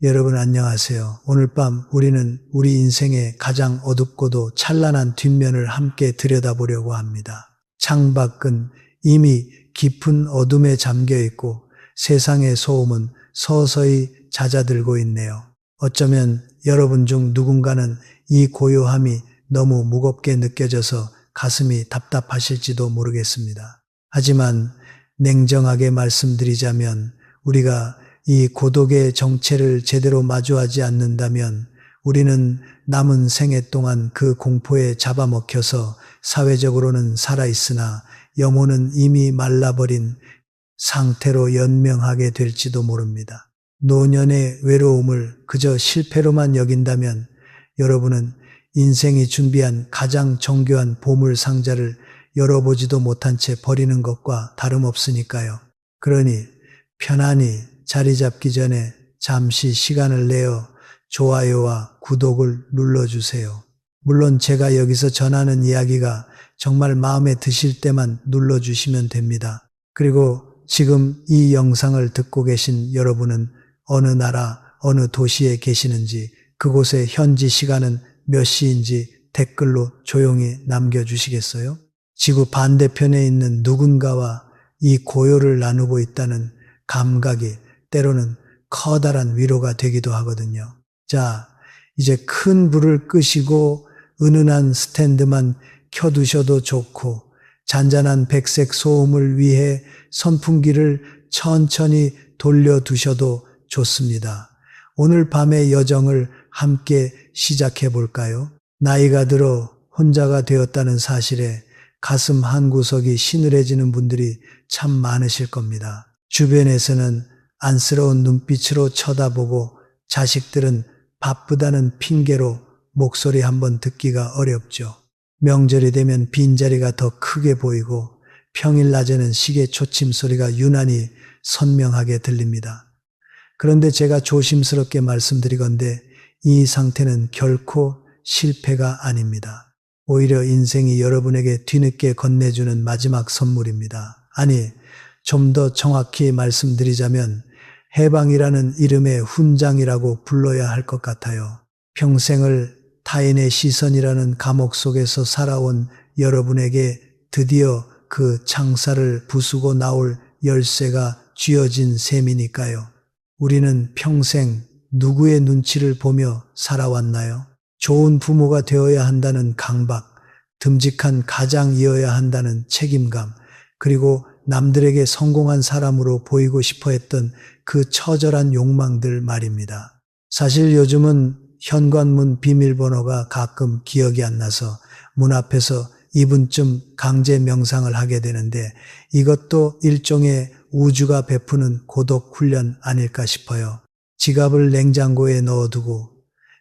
여러분 안녕하세요. 오늘 밤 우리는 우리 인생의 가장 어둡고도 찬란한 뒷면을 함께 들여다보려고 합니다. 창밖은 이미 깊은 어둠에 잠겨 있고 세상의 소음은 서서히 잦아들고 있네요. 어쩌면 여러분 중 누군가는 이 고요함이 너무 무겁게 느껴져서 가슴이 답답하실지도 모르겠습니다. 하지만 냉정하게 말씀드리자면 우리가 이 고독의 정체를 제대로 마주하지 않는다면 우리는 남은 생애 동안 그 공포에 잡아먹혀서 사회적으로는 살아있으나 영혼은 이미 말라버린 상태로 연명하게 될지도 모릅니다. 노년의 외로움을 그저 실패로만 여긴다면 여러분은 인생이 준비한 가장 정교한 보물 상자를 열어보지도 못한 채 버리는 것과 다름없으니까요. 그러니 편안히 자리 잡기 전에 잠시 시간을 내어 좋아요와 구독을 눌러주세요. 물론 제가 여기서 전하는 이야기가 정말 마음에 드실 때만 눌러주시면 됩니다. 그리고 지금 이 영상을 듣고 계신 여러분은 어느 나라, 어느 도시에 계시는지, 그곳의 현지 시간은 몇 시인지 댓글로 조용히 남겨주시겠어요? 지구 반대편에 있는 누군가와 이 고요를 나누고 있다는 감각이 때로는 커다란 위로가 되기도 하거든요. 자, 이제 큰 불을 끄시고 은은한 스탠드만 켜두셔도 좋고 잔잔한 백색 소음을 위해 선풍기를 천천히 돌려두셔도 좋습니다. 오늘 밤의 여정을 함께 시작해 볼까요? 나이가 들어 혼자가 되었다는 사실에 가슴 한구석이 시늘해지는 분들이 참 많으실 겁니다. 주변에서는 안쓰러운 눈빛으로 쳐다보고 자식들은 바쁘다는 핑계로 목소리 한번 듣기가 어렵죠. 명절이 되면 빈자리가 더 크게 보이고 평일 낮에는 시계 초침 소리가 유난히 선명하게 들립니다. 그런데 제가 조심스럽게 말씀드리건대 이 상태는 결코 실패가 아닙니다. 오히려 인생이 여러분에게 뒤늦게 건네주는 마지막 선물입니다. 아니, 좀 더 정확히 말씀드리자면 해방이라는 이름의 훈장이라고 불러야 할 것 같아요. 평생을 타인의 시선이라는 감옥 속에서 살아온 여러분에게 드디어 그 창살을 부수고 나올 열쇠가 쥐어진 셈이니까요. 우리는 평생 누구의 눈치를 보며 살아왔나요? 좋은 부모가 되어야 한다는 강박, 듬직한 가장이어야 한다는 책임감, 그리고 남들에게 성공한 사람으로 보이고 싶어 했던 그 처절한 욕망들 말입니다. 사실 요즘은 현관문 비밀번호가 가끔 기억이 안 나서 문 앞에서 2분쯤 강제 명상을 하게 되는데 이것도 일종의 우주가 베푸는 고독 훈련 아닐까 싶어요. 지갑을 냉장고에 넣어두고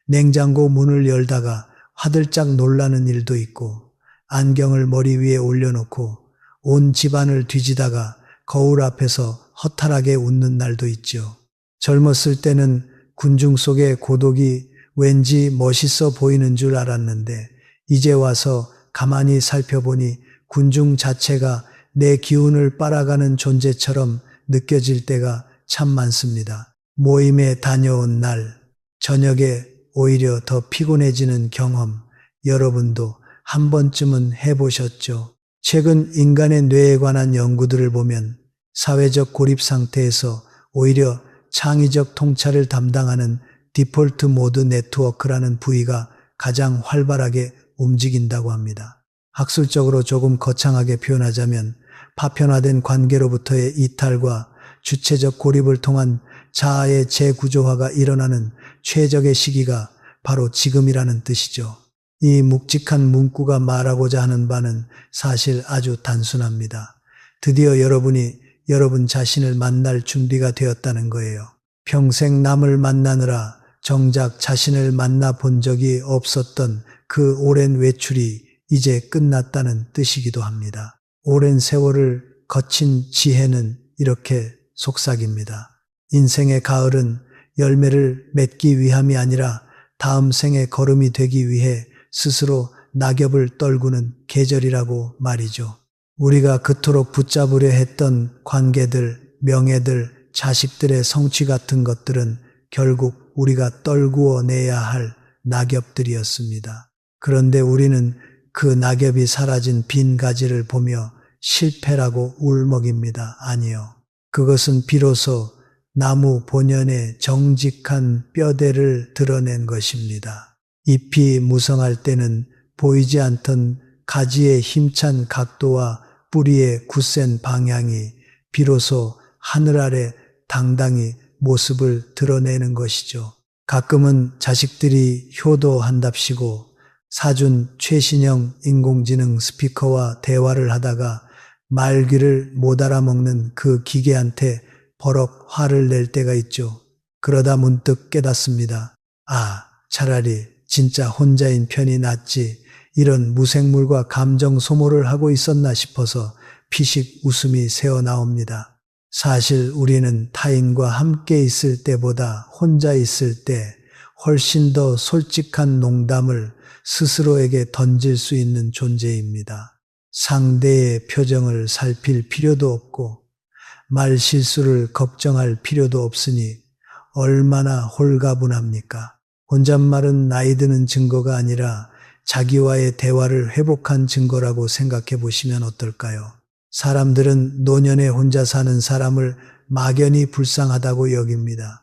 냉장고 문을 열다가 화들짝 놀라는 일도 있고 안경을 머리 위에 올려놓고 온 집안을 뒤지다가 거울 앞에서 허탈하게 웃는 날도 있죠. 젊었을 때는 군중 속의 고독이 왠지 멋있어 보이는 줄 알았는데 이제 와서 가만히 살펴보니 군중 자체가 내 기운을 빨아가는 존재처럼 느껴질 때가 참 많습니다. 모임에 다녀온 날, 저녁에 오히려 더 피곤해지는 경험, 여러분도 한 번쯤은 해보셨죠? 최근 인간의 뇌에 관한 연구들을 보면 사회적 고립 상태에서 오히려 창의적 통찰을 담당하는 디폴트 모드 네트워크라는 부위가 가장 활발하게 움직인다고 합니다. 학술적으로 조금 거창하게 표현하자면 파편화된 관계로부터의 이탈과 주체적 고립을 통한 자아의 재구조화가 일어나는 최적의 시기가 바로 지금이라는 뜻이죠. 이 묵직한 문구가 말하고자 하는 바는 사실 아주 단순합니다. 드디어 여러분이 여러분 자신을 만날 준비가 되었다는 거예요. 평생 남을 만나느라 정작 자신을 만나본 적이 없었던 그 오랜 외출이 이제 끝났다는 뜻이기도 합니다. 오랜 세월을 거친 지혜는 이렇게 속삭입니다. 인생의 가을은 열매를 맺기 위함이 아니라 다음 생의 걸음이 되기 위해 스스로 낙엽을 떨구는 계절이라고 말이죠. 우리가 그토록 붙잡으려 했던 관계들, 명예들, 자식들의 성취 같은 것들은 결국 우리가 떨구어 내야 할 낙엽들이었습니다. 그런데 우리는 그 낙엽이 사라진 빈 가지를 보며 실패라고 울먹입니다. 아니요. 그것은 비로소 나무 본연의 정직한 뼈대를 드러낸 것입니다. 잎이 무성할 때는 보이지 않던 가지의 힘찬 각도와 뿌리의 굳센 방향이 비로소 하늘 아래 당당히 모습을 드러내는 것이죠. 가끔은 자식들이 효도한답시고 사준 최신형 인공지능 스피커와 대화를 하다가 말귀를 못 알아먹는 그 기계한테 버럭 화를 낼 때가 있죠. 그러다 문득 깨닫습니다. 아, 차라리 진짜 혼자인 편이 낫지. 이런 무생물과 감정 소모를 하고 있었나 싶어서 피식 웃음이 새어나옵니다. 사실 우리는 타인과 함께 있을 때보다 혼자 있을 때 훨씬 더 솔직한 농담을 스스로에게 던질 수 있는 존재입니다. 상대의 표정을 살필 필요도 없고 말 실수를 걱정할 필요도 없으니 얼마나 홀가분합니까? 혼잣말은 나이 드는 증거가 아니라 자기와의 대화를 회복한 증거라고 생각해 보시면 어떨까요? 사람들은 노년에 혼자 사는 사람을 막연히 불쌍하다고 여깁니다.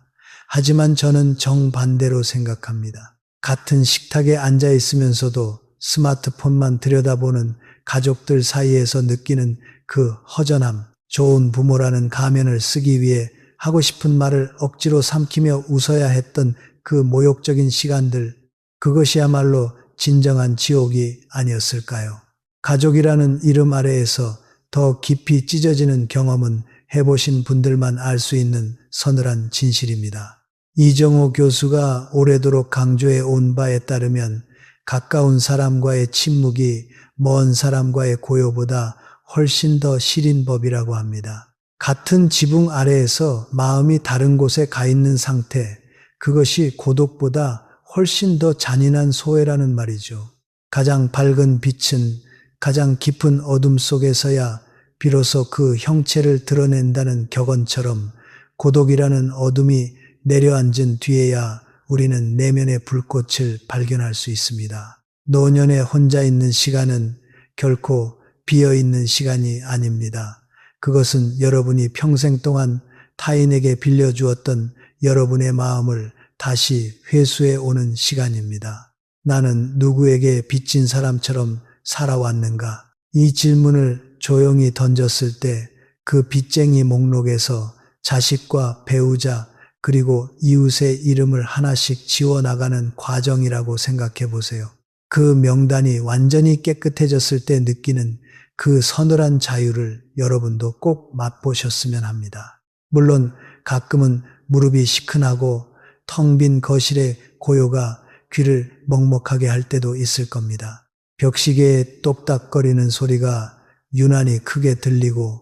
하지만 저는 정반대로 생각합니다. 같은 식탁에 앉아 있으면서도 스마트폰만 들여다보는 가족들 사이에서 느끼는 그 허전함, 좋은 부모라는 가면을 쓰기 위해 하고 싶은 말을 억지로 삼키며 웃어야 했던 그 모욕적인 시간들, 그것이야말로 진정한 지옥이 아니었을까요? 가족이라는 이름 아래에서 더 깊이 찢어지는 경험은 해보신 분들만 알 수 있는 서늘한 진실입니다. 이정호 교수가 오래도록 강조해 온 바에 따르면 가까운 사람과의 침묵이 먼 사람과의 고요보다 훨씬 더 시린 법이라고 합니다. 같은 지붕 아래에서 마음이 다른 곳에 가 있는 상태, 그것이 고독보다 훨씬 더 잔인한 소외라는 말이죠. 가장 밝은 빛은 가장 깊은 어둠 속에서야 비로소 그 형체를 드러낸다는 격언처럼 고독이라는 어둠이 내려앉은 뒤에야 우리는 내면의 불꽃을 발견할 수 있습니다. 노년에 혼자 있는 시간은 결코 비어있는 시간이 아닙니다. 그것은 여러분이 평생 동안 타인에게 빌려주었던 여러분의 마음을 다시 회수해 오는 시간입니다. 나는 누구에게 빚진 사람처럼 살아왔는가? 이 질문을 조용히 던졌을 때 그 빚쟁이 목록에서 자식과 배우자 그리고 이웃의 이름을 하나씩 지워나가는 과정이라고 생각해 보세요. 그 명단이 완전히 깨끗해졌을 때 느끼는 그 서늘한 자유를 여러분도 꼭 맛보셨으면 합니다. 물론 가끔은 무릎이 시큰하고 텅 빈 거실의 고요가 귀를 먹먹하게 할 때도 있을 겁니다. 벽시계의 똑딱거리는 소리가 유난히 크게 들리고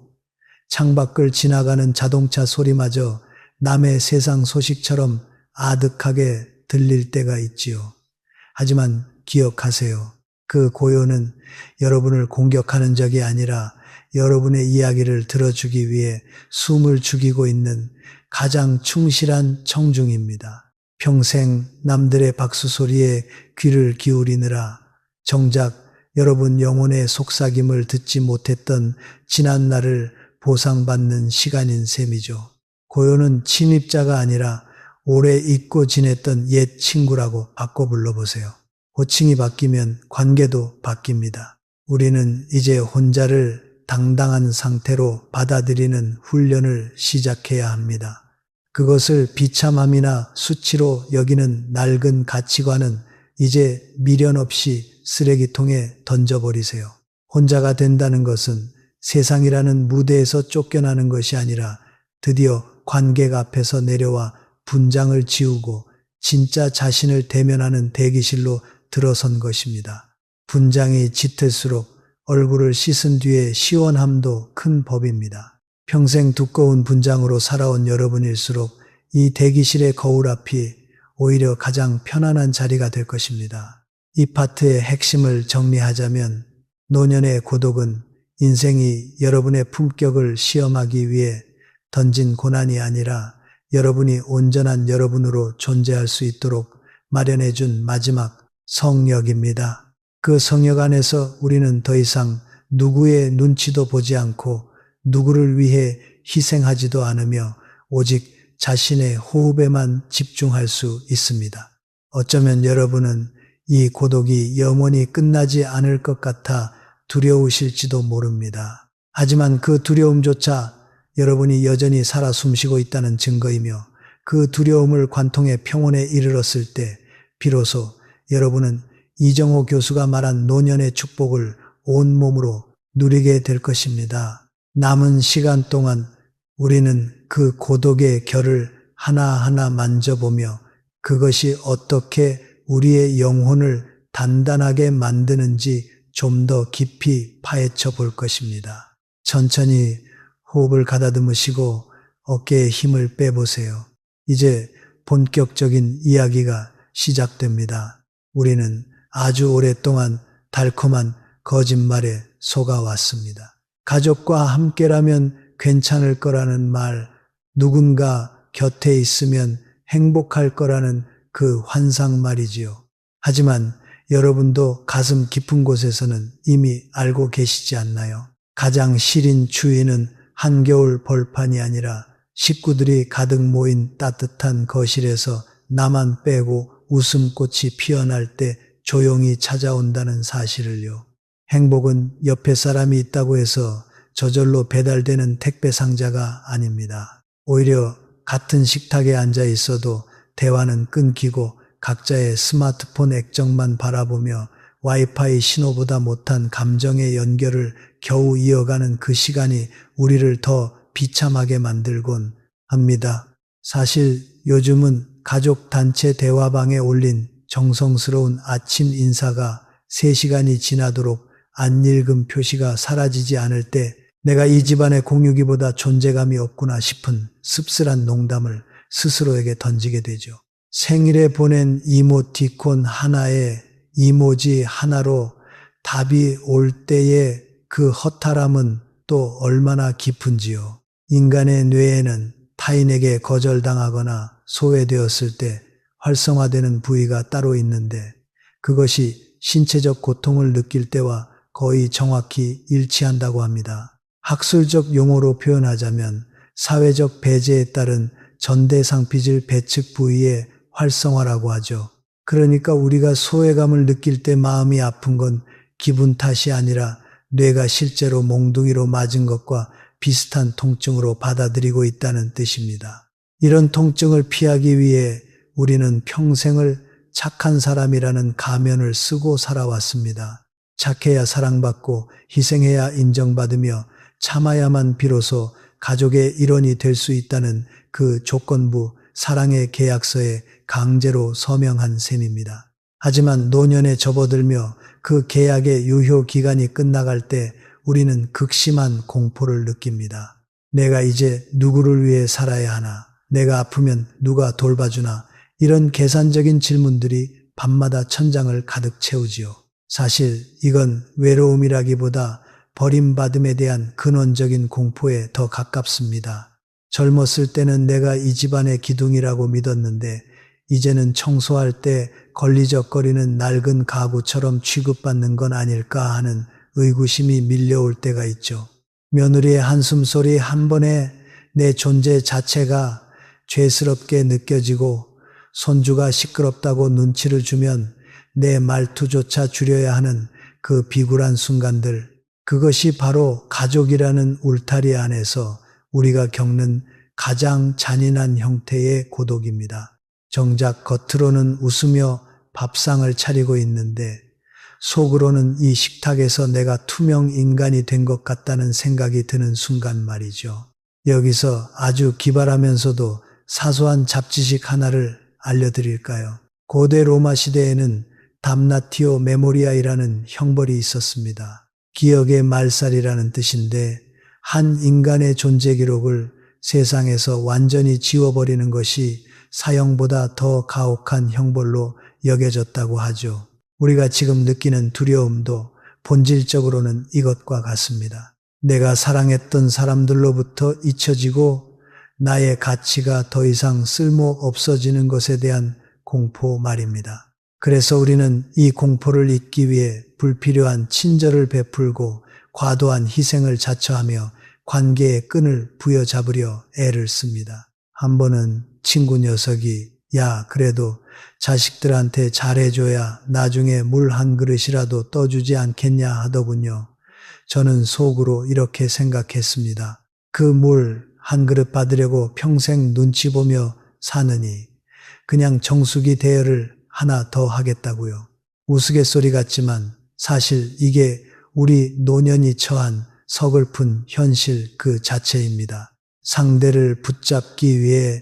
창밖을 지나가는 자동차 소리마저 남의 세상 소식처럼 아득하게 들릴 때가 있지요. 하지만 기억하세요. 그 고요는 여러분을 공격하는 적이 아니라 여러분의 이야기를 들어주기 위해 숨을 죽이고 있는 가장 충실한 청중입니다. 평생 남들의 박수 소리에 귀를 기울이느라 정작 여러분 영혼의 속삭임을 듣지 못했던 지난 날을 보상받는 시간인 셈이죠. 고요는 침입자가 아니라 오래 잊고 지냈던 옛 친구라고 바꿔 불러보세요. 호칭이 바뀌면 관계도 바뀝니다. 우리는 이제 혼자를 당당한 상태로 받아들이는 훈련을 시작해야 합니다. 그것을 비참함이나 수치로 여기는 낡은 가치관은 이제 미련 없이 쓰레기통에 던져버리세요. 혼자가 된다는 것은 세상이라는 무대에서 쫓겨나는 것이 아니라 드디어 관객 앞에서 내려와 분장을 지우고 진짜 자신을 대면하는 대기실로 들어선 것입니다. 분장이 짙을수록 얼굴을 씻은 뒤에 시원함도 큰 법입니다. 평생 두꺼운 분장으로 살아온 여러분일수록 이 대기실의 거울 앞이 오히려 가장 편안한 자리가 될 것입니다. 이 파트의 핵심을 정리하자면 노년의 고독은 인생이 여러분의 품격을 시험하기 위해 던진 고난이 아니라 여러분이 온전한 여러분으로 존재할 수 있도록 마련해 준 마지막 성역입니다. 그 성역 안에서 우리는 더 이상 누구의 눈치도 보지 않고 누구를 위해 희생하지도 않으며 오직 자신의 호흡에만 집중할 수 있습니다. 어쩌면 여러분은 이 고독이 영원히 끝나지 않을 것 같아 두려우실지도 모릅니다. 하지만 그 두려움조차 여러분이 여전히 살아 숨쉬고 있다는 증거이며 그 두려움을 관통해 평온에 이르렀을 때 비로소 여러분은 이정호 교수가 말한 노년의 축복을 온몸으로 누리게 될 것입니다. 남은 시간 동안 우리는 그 고독의 결을 하나하나 만져보며 그것이 어떻게 우리의 영혼을 단단하게 만드는지 좀 더 깊이 파헤쳐 볼 것입니다. 천천히 호흡을 가다듬으시고 어깨에 힘을 빼보세요. 이제 본격적인 이야기가 시작됩니다. 우리는 아주 오랫동안 달콤한 거짓말에 속아왔습니다. 가족과 함께라면 괜찮을 거라는 말, 누군가 곁에 있으면 행복할 거라는 그 환상 말이지요. 하지만 여러분도 가슴 깊은 곳에서는 이미 알고 계시지 않나요? 가장 시린 추위는 한겨울 벌판이 아니라 식구들이 가득 모인 따뜻한 거실에서 나만 빼고 웃음꽃이 피어날 때 조용히 찾아온다는 사실을요. 행복은 옆에 사람이 있다고 해서 저절로 배달되는 택배 상자가 아닙니다. 오히려 같은 식탁에 앉아 있어도 대화는 끊기고 각자의 스마트폰 액정만 바라보며 와이파이 신호보다 못한 감정의 연결을 겨우 이어가는 그 시간이 우리를 더 비참하게 만들곤 합니다. 사실 요즘은 가족 단체 대화방에 올린 정성스러운 아침 인사가 3시간이 지나도록 안 읽은 표시가 사라지지 않을 때 내가 이 집안의 공유기보다 존재감이 없구나 싶은 씁쓸한 농담을 스스로에게 던지게 되죠. 생일에 보낸 이모티콘 하나에 이모지 하나로 답이 올 때의 그 허탈함은 또 얼마나 깊은지요. 인간의 뇌에는 타인에게 거절당하거나 소외되었을 때 활성화되는 부위가 따로 있는데 그것이 신체적 고통을 느낄 때와 거의 정확히 일치한다고 합니다. 학술적 용어로 표현하자면 사회적 배제에 따른 전대상피질 배측 부위의 활성화라고 하죠. 그러니까 우리가 소외감을 느낄 때 마음이 아픈 건 기분 탓이 아니라 뇌가 실제로 몽둥이로 맞은 것과 비슷한 통증으로 받아들이고 있다는 뜻입니다. 이런 통증을 피하기 위해 우리는 평생을 착한 사람이라는 가면을 쓰고 살아왔습니다. 착해야 사랑받고 희생해야 인정받으며 참아야만 비로소 가족의 일원이 될 수 있다는 그 조건부 사랑의 계약서에 강제로 서명한 셈입니다. 하지만 노년에 접어들며 그 계약의 유효 기간이 끝나갈 때 우리는 극심한 공포를 느낍니다. 내가 이제 누구를 위해 살아야 하나? 내가 아프면 누가 돌봐주나? 이런 계산적인 질문들이 밤마다 천장을 가득 채우지요. 사실 이건 외로움이라기보다 버림받음에 대한 근원적인 공포에 더 가깝습니다. 젊었을 때는 내가 이 집안의 기둥이라고 믿었는데 이제는 청소할 때 걸리적거리는 낡은 가구처럼 취급받는 건 아닐까 하는 의구심이 밀려올 때가 있죠. 며느리의 한숨소리 한 번에 내 존재 자체가 죄스럽게 느껴지고 손주가 시끄럽다고 눈치를 주면 내 말투조차 줄여야 하는 그 비굴한 순간들, 그것이 바로 가족이라는 울타리 안에서 우리가 겪는 가장 잔인한 형태의 고독입니다. 정작 겉으로는 웃으며 밥상을 차리고 있는데 속으로는 이 식탁에서 내가 투명 인간이 된 것 같다는 생각이 드는 순간 말이죠. 여기서 아주 기발하면서도 사소한 잡지식 하나를 알려드릴까요? 고대 로마 시대에는 담나티오 메모리아이라는 형벌이 있었습니다. 기억의 말살이라는 뜻인데 한 인간의 존재 기록을 세상에서 완전히 지워버리는 것이 사형보다 더 가혹한 형벌로 여겨졌다고 하죠. 우리가 지금 느끼는 두려움도 본질적으로는 이것과 같습니다. 내가 사랑했던 사람들로부터 잊혀지고 나의 가치가 더 이상 쓸모 없어지는 것에 대한 공포 말입니다. 그래서 우리는 이 공포를 잊기 위해 불필요한 친절을 베풀고 과도한 희생을 자처하며 관계의 끈을 부여잡으려 애를 씁니다. 한 번은 친구 녀석이 야, 그래도 자식들한테 잘해줘야 나중에 물 한 그릇이라도 떠주지 않겠냐 하더군요. 저는 속으로 이렇게 생각했습니다. 그 물 한 그릇 받으려고 평생 눈치 보며 사느니 그냥 정수기 대여를 하나 더 하겠다고요. 우스갯소리 같지만 사실 이게 우리 노년이 처한 서글픈 현실 그 자체입니다. 상대를 붙잡기 위해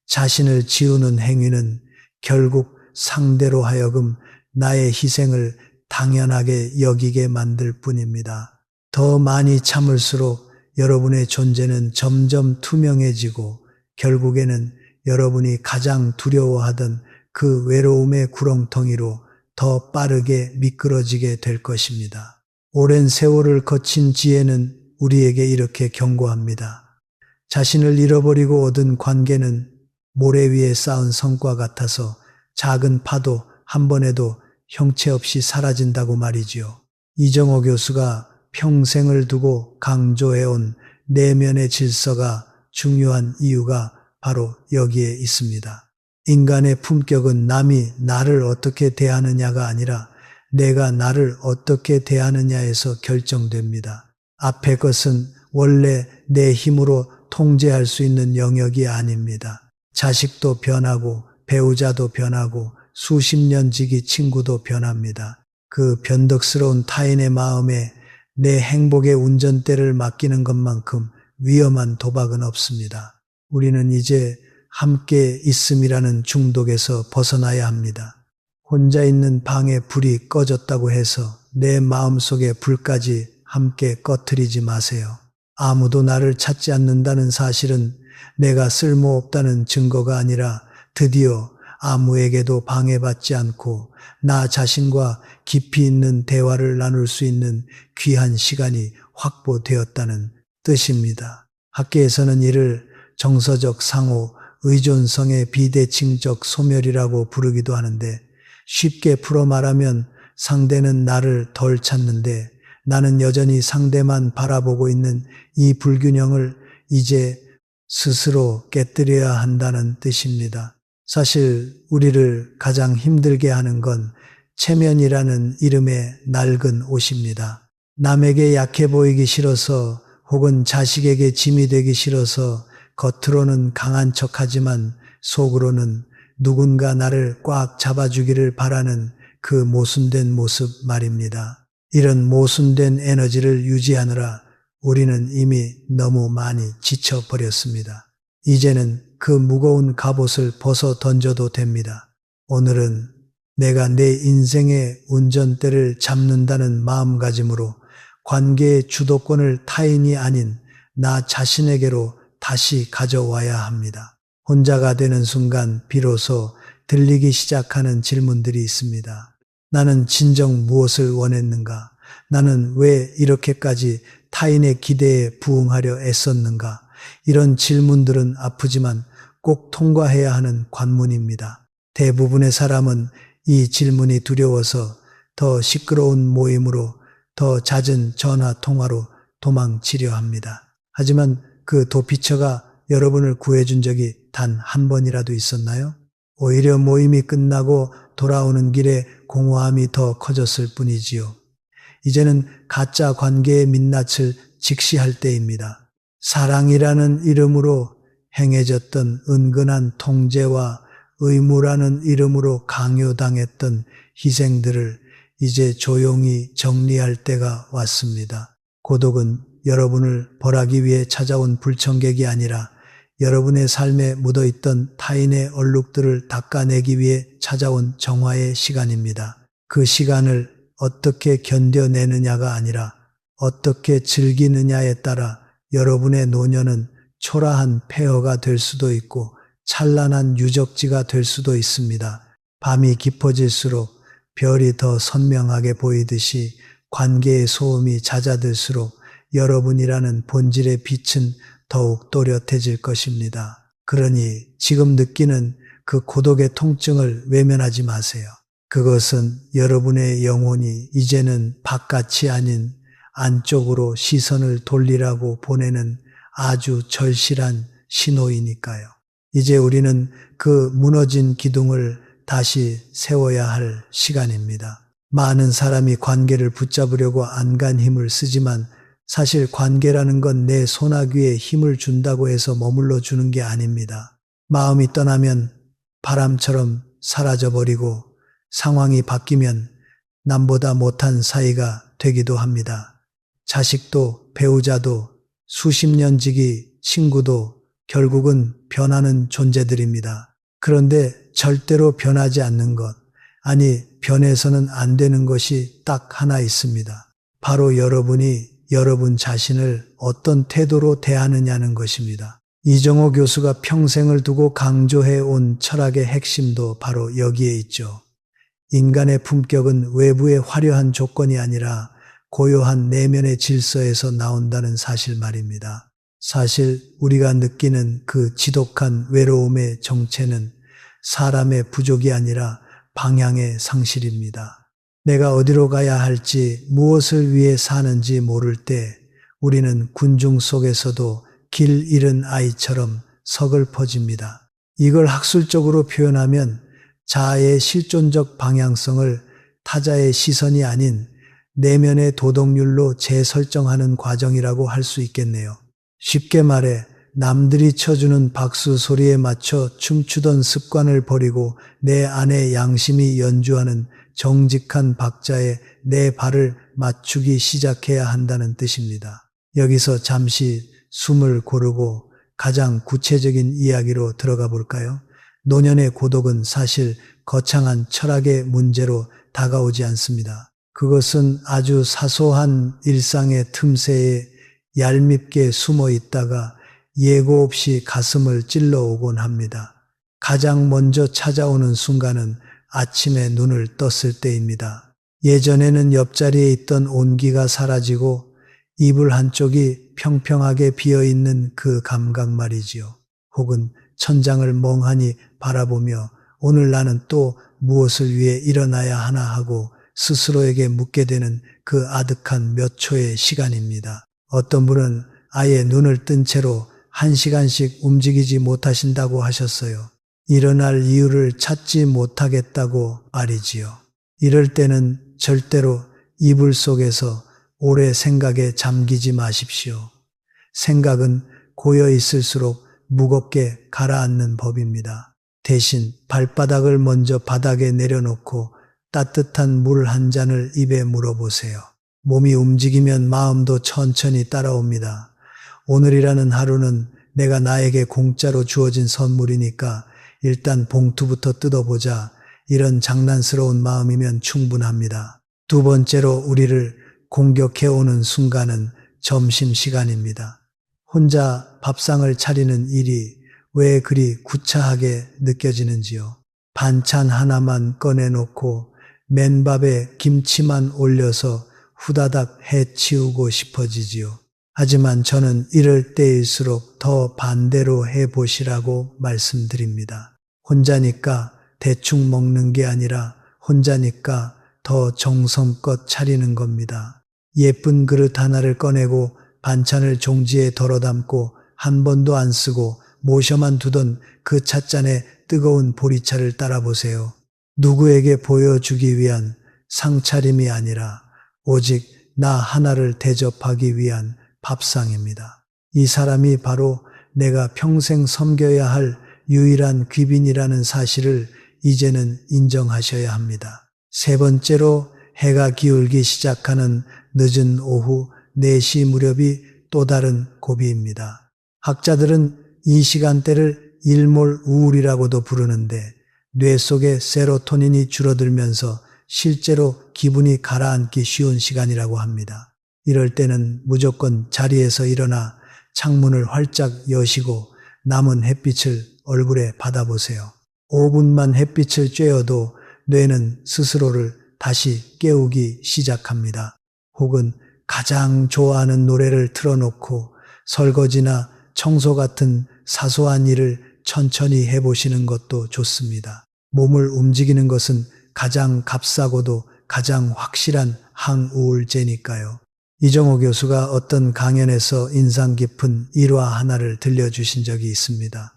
자신을 지우는 행위는 결국 상대로 하여금 나의 희생을 당연하게 여기게 만들 뿐입니다. 더 많이 참을수록 여러분의 존재는 점점 투명해지고 결국에는 여러분이 가장 두려워하던 그 외로움의 구렁텅이로 더 빠르게 미끄러지게 될 것입니다. 오랜 세월을 거친 지혜는 우리에게 이렇게 경고합니다. 자신을 잃어버리고 얻은 관계는 모래 위에 쌓은 성과 같아서 작은 파도 한 번에도 형체 없이 사라진다고 말이지요. 이정호 교수가 평생을 두고 강조해온 내면의 질서가 중요한 이유가 바로 여기에 있습니다. 인간의 품격은 남이 나를 어떻게 대하느냐가 아니라 내가 나를 어떻게 대하느냐에서 결정됩니다. 앞의 것은 원래 내 힘으로 통제할 수 있는 영역이 아닙니다. 자식도 변하고 배우자도 변하고 수십 년 지기 친구도 변합니다. 그 변덕스러운 타인의 마음에 내 행복의 운전대를 맡기는 것만큼 위험한 도박은 없습니다. 우리는 이제 함께 있음이라는 중독에서 벗어나야 합니다. 혼자 있는 방에 불이 꺼졌다고 해서 내 마음속의 불까지 함께 꺼트리지 마세요. 아무도 나를 찾지 않는다는 사실은 내가 쓸모없다는 증거가 아니라 드디어 아무에게도 방해받지 않고 나 자신과 깊이 있는 대화를 나눌 수 있는 귀한 시간이 확보되었다는 뜻입니다. 학계에서는 이를 정서적 상호 의존성의 비대칭적 소멸이라고 부르기도 하는데 쉽게 풀어 말하면 상대는 나를 덜 찾는데 나는 여전히 상대만 바라보고 있는 이 불균형을 이제 스스로 깨뜨려야 한다는 뜻입니다. 사실 우리를 가장 힘들게 하는 건 체면이라는 이름의 낡은 옷입니다. 남에게 약해 보이기 싫어서 혹은 자식에게 짐이 되기 싫어서 겉으로는 강한 척하지만 속으로는 누군가 나를 꽉 잡아주기를 바라는 그 모순된 모습 말입니다. 이런 모순된 에너지를 유지하느라 우리는 이미 너무 많이 지쳐버렸습니다. 이제는 그 무거운 갑옷을 벗어 던져도 됩니다. 오늘은 내가 내 인생의 운전대를 잡는다는 마음가짐으로 관계의 주도권을 타인이 아닌 나 자신에게로 다시 가져와야 합니다. 혼자가 되는 순간 비로소 들리기 시작하는 질문들이 있습니다. 나는 진정 무엇을 원했는가? 나는 왜 이렇게까지 타인의 기대에 부응하려 애썼는가? 이런 질문들은 아프지만 꼭 통과해야 하는 관문입니다. 대부분의 사람은 이 질문이 두려워서 더 시끄러운 모임으로 더 잦은 전화 통화로 도망치려 합니다. 하지만 그 도피처가 여러분을 구해준 적이 단 한 번이라도 있었나요? 오히려 모임이 끝나고 돌아오는 길에 공허함이 더 커졌을 뿐이지요. 이제는 가짜 관계의 민낯을 직시할 때입니다. 사랑이라는 이름으로 행해졌던 은근한 통제와 의무라는 이름으로 강요당했던 희생들을 이제 조용히 정리할 때가 왔습니다. 고독은 여러분을 벌하기 위해 찾아온 불청객이 아니라 여러분의 삶에 묻어있던 타인의 얼룩들을 닦아내기 위해 찾아온 정화의 시간입니다. 그 시간을 어떻게 견뎌내느냐가 아니라 어떻게 즐기느냐에 따라 여러분의 노년은 초라한 폐허가 될 수도 있고 찬란한 유적지가 될 수도 있습니다. 밤이 깊어질수록 별이 더 선명하게 보이듯이 관계의 소음이 잦아들수록 여러분이라는 본질의 빛은 더욱 또렷해질 것입니다. 그러니 지금 느끼는 그 고독의 통증을 외면하지 마세요. 그것은 여러분의 영혼이 이제는 바깥이 아닌 안쪽으로 시선을 돌리라고 보내는 아주 절실한 신호이니까요. 이제 우리는 그 무너진 기둥을 다시 세워야 할 시간입니다. 많은 사람이 관계를 붙잡으려고 안간 힘을 쓰지만 사실 관계라는 건 내 소나귀에 힘을 준다고 해서 머물러 주는 게 아닙니다. 마음이 떠나면 바람처럼 사라져버리고 상황이 바뀌면 남보다 못한 사이가 되기도 합니다. 자식도 배우자도 수십 년 지기 친구도 결국은 변하는 존재들입니다. 그런데 절대로 변하지 않는 것, 아니 변해서는 안 되는 것이 딱 하나 있습니다. 바로 여러분이 여러분 자신을 어떤 태도로 대하느냐는 것입니다. 이정호 교수가 평생을 두고 강조해 온 철학의 핵심도 바로 여기에 있죠. 인간의 품격은 외부의 화려한 조건이 아니라 고요한 내면의 질서에서 나온다는 사실 말입니다. 사실 우리가 느끼는 그 지독한 외로움의 정체는 사람의 부족이 아니라 방향의 상실입니다. 내가 어디로 가야 할지, 무엇을 위해 사는지 모를 때 우리는 군중 속에서도 길 잃은 아이처럼 서글퍼집니다. 이걸 학술적으로 표현하면 자아의 실존적 방향성을 타자의 시선이 아닌 내면의 도덕률로 재설정하는 과정이라고 할 수 있겠네요. 쉽게 말해 남들이 쳐주는 박수 소리에 맞춰 춤추던 습관을 버리고 내 안의 양심이 연주하는 정직한 박자에 내 발을 맞추기 시작해야 한다는 뜻입니다. 여기서 잠시 숨을 고르고 가장 구체적인 이야기로 들어가 볼까요? 노년의 고독은 사실 거창한 철학의 문제로 다가오지 않습니다. 그것은 아주 사소한 일상의 틈새에 얄밉게 숨어 있다가 예고 없이 가슴을 찔러오곤 합니다. 가장 먼저 찾아오는 순간은 아침에 눈을 떴을 때입니다. 예전에는 옆자리에 있던 온기가 사라지고 이불 한쪽이 평평하게 비어있는 그 감각 말이지요. 혹은 천장을 멍하니 바라보며 오늘 나는 또 무엇을 위해 일어나야 하나 하고 스스로에게 묻게 되는 그 아득한 몇 초의 시간입니다. 어떤 분은 아예 눈을 뜬 채로 1시간씩 움직이지 못하신다고 하셨어요. 일어날 이유를 찾지 못하겠다고 말이지요. 이럴 때는 절대로 이불 속에서 오래 생각에 잠기지 마십시오. 생각은 고여 있을수록 무겁게 가라앉는 법입니다. 대신 발바닥을 먼저 바닥에 내려놓고 따뜻한 물 한 잔을 입에 물어보세요. 몸이 움직이면 마음도 천천히 따라옵니다. 오늘이라는 하루는 내가 나에게 공짜로 주어진 선물이니까 일단 봉투부터 뜯어보자. 이런 장난스러운 마음이면 충분합니다. 두 번째로 우리를 공격해오는 순간은 점심시간입니다. 혼자 밥상을 차리는 일이 왜 그리 구차하게 느껴지는지요. 반찬 하나만 꺼내놓고 맨밥에 김치만 올려서 후다닥 해치우고 싶어지지요. 하지만 저는 이럴 때일수록 더 반대로 해보시라고 말씀드립니다. 혼자니까 대충 먹는 게 아니라 혼자니까 더 정성껏 차리는 겁니다. 예쁜 그릇 하나를 꺼내고 반찬을 종지에 덜어 담고 한 번도 안 쓰고 모셔만 두던 그 찻잔에 뜨거운 보리차를 따라 보세요. 누구에게 보여주기 위한 상차림이 아니라 오직 나 하나를 대접하기 위한 밥상입니다. 이 사람이 바로 내가 평생 섬겨야 할 유일한 귀빈이라는 사실을 이제는 인정하셔야 합니다. 세 번째로 해가 기울기 시작하는 늦은 오후 4시 무렵이 또 다른 고비입니다. 학자들은 이 시간대를 일몰 우울이라고도 부르는데 뇌 속의 세로토닌이 줄어들면서 실제로 기분이 가라앉기 쉬운 시간이라고 합니다. 이럴 때는 무조건 자리에서 일어나 창문을 활짝 여시고 남은 햇빛을 얼굴에 받아보세요. 5분만 햇빛을 쬐어도 뇌는 스스로를 다시 깨우기 시작합니다. 혹은 가장 좋아하는 노래를 틀어놓고 설거지나 청소 같은 사소한 일을 천천히 해보시는 것도 좋습니다. 몸을 움직이는 것은 가장 값싸고도 가장 확실한 항우울제니까요. 이정호 교수가 어떤 강연에서 인상 깊은 일화 하나를 들려주신 적이 있습니다.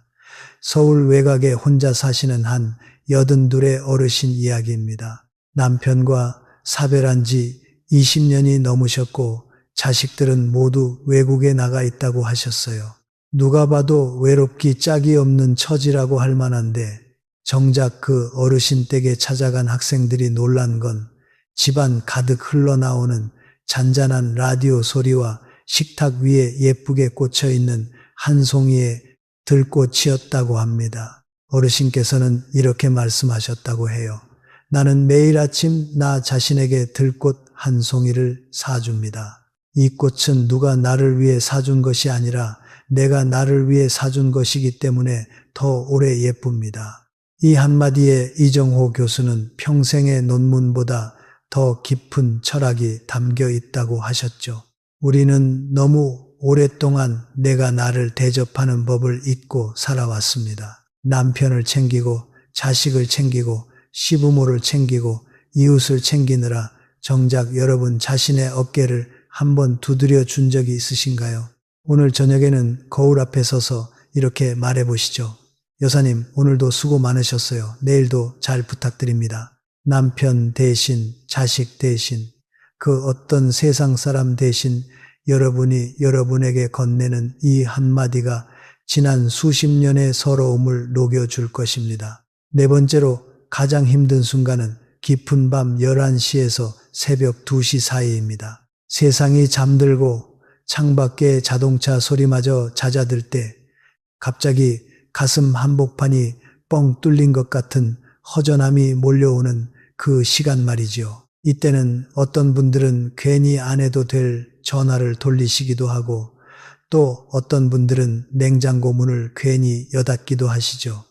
서울 외곽에 혼자 사시는 한 82의 어르신 이야기입니다. 남편과 사별한 지 20년이 넘으셨고 자식들은 모두 외국에 나가 있다고 하셨어요. 누가 봐도 외롭기 짝이 없는 처지라고 할 만한데 정작 그 어르신 댁에 찾아간 학생들이 놀란 건 집안 가득 흘러나오는 잔잔한 라디오 소리와 식탁 위에 예쁘게 꽂혀 있는 한 송이의 들꽃이었다고 합니다. 어르신께서는 이렇게 말씀하셨다고 해요. 나는 매일 아침 나 자신에게 들꽃 한 송이를 사줍니다. 이 꽃은 누가 나를 위해 사준 것이 아니라 내가 나를 위해 사준 것이기 때문에 더 오래 예쁩니다. 이 한마디에 이정호 교수는 평생의 논문보다 더 깊은 철학이 담겨 있다고 하셨죠. 우리는 너무 오랫동안 내가 나를 대접하는 법을 잊고 살아왔습니다. 남편을 챙기고 자식을 챙기고 시부모를 챙기고 이웃을 챙기느라 정작 여러분 자신의 어깨를 한번 두드려 준 적이 있으신가요? 오늘 저녁에는 거울 앞에 서서 이렇게 말해 보시죠. 여사님, 오늘도 수고 많으셨어요. 내일도 잘 부탁드립니다. 남편 대신, 자식 대신, 그 어떤 세상 사람 대신 여러분이 여러분에게 건네는 이 한마디가 지난 수십 년의 서러움을 녹여줄 것입니다. 네 번째로 가장 힘든 순간은 깊은 밤 11시에서 새벽 2시 사이입니다. 세상이 잠들고 창밖에 자동차 소리마저 잦아들 때 갑자기 가슴 한복판이 뻥 뚫린 것 같은 허전함이 몰려오는 그 시간 말이죠. 이때는 어떤 분들은 괜히 안 해도 될 전화를 돌리시기도 하고 또 어떤 분들은 냉장고 문을 괜히 여닫기도 하시죠.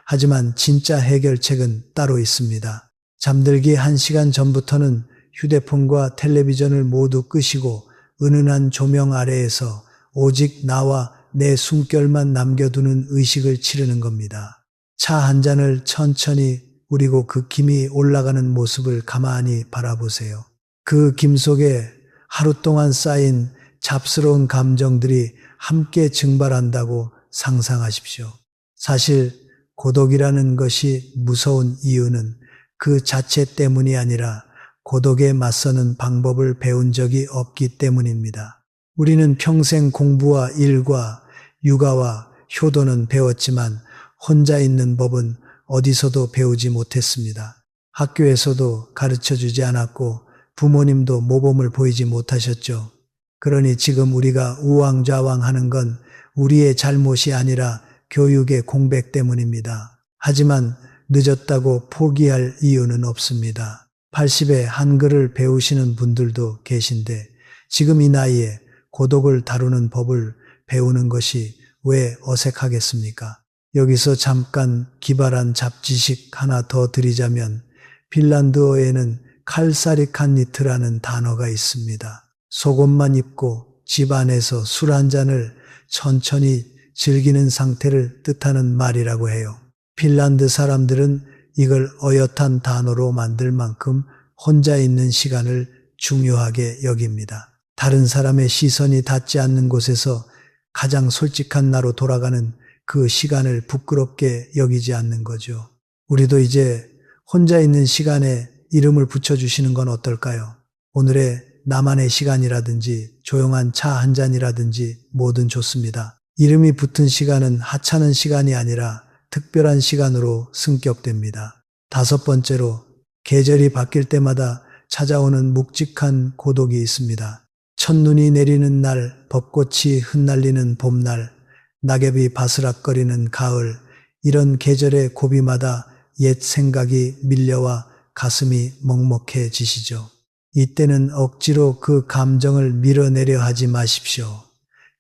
하지만 진짜 해결책은 따로 있습니다. 잠들기 1시간 전부터는 휴대폰과 텔레비전을 모두 끄시고 은은한 조명 아래에서 오직 나와 내 숨결만 남겨두는 의식을 치르는 겁니다. 차 한 잔을 천천히 우리고 그 김이 올라가는 모습을 가만히 바라보세요. 그 김 속에 하루 동안 쌓인 잡스러운 감정들이 함께 증발한다고 상상하십시오. 사실 고독이라는 것이 무서운 이유는 그 자체 때문이 아니라 고독에 맞서는 방법을 배운 적이 없기 때문입니다. 우리는 평생 공부와 일과 육아와 효도는 배웠지만 혼자 있는 법은 어디서도 배우지 못했습니다. 학교에서도 가르쳐주지 않았고 부모님도 모범을 보이지 못하셨죠. 그러니 지금 우리가 우왕좌왕하는 건 우리의 잘못이 아니라 교육의 공백 때문입니다. 하지만 늦었다고 포기할 이유는 없습니다. 80에 한글을 배우시는 분들도 계신데 지금 이 나이에 고독을 다루는 법을 배우는 것이 왜 어색하겠습니까? 여기서 잠깐 기발한 잡지식 하나 더 드리자면 핀란드어에는 칼사리칸니트라는 단어가 있습니다. 속옷만 입고 집 안에서 술 한 잔을 천천히 즐기는 상태를 뜻하는 말이라고 해요. 핀란드 사람들은 이걸 어엿한 단어로 만들 만큼 혼자 있는 시간을 중요하게 여깁니다. 다른 사람의 시선이 닿지 않는 곳에서 가장 솔직한 나로 돌아가는 그 시간을 부끄럽게 여기지 않는 거죠. 우리도 이제 혼자 있는 시간에 이름을 붙여주시는 건 어떨까요? 오늘의 나만의 시간이라든지 조용한 차 한 잔이라든지 뭐든 좋습니다. 이름이 붙은 시간은 하찮은 시간이 아니라 특별한 시간으로 승격됩니다. 5번째로 계절이 바뀔 때마다 찾아오는 묵직한 고독이 있습니다. 첫눈이 내리는 날, 벚꽃이 흩날리는 봄날, 낙엽이 바스락거리는 가을, 이런 계절의 고비마다 옛 생각이 밀려와 가슴이 먹먹해지시죠. 이때는 억지로 그 감정을 밀어내려 하지 마십시오.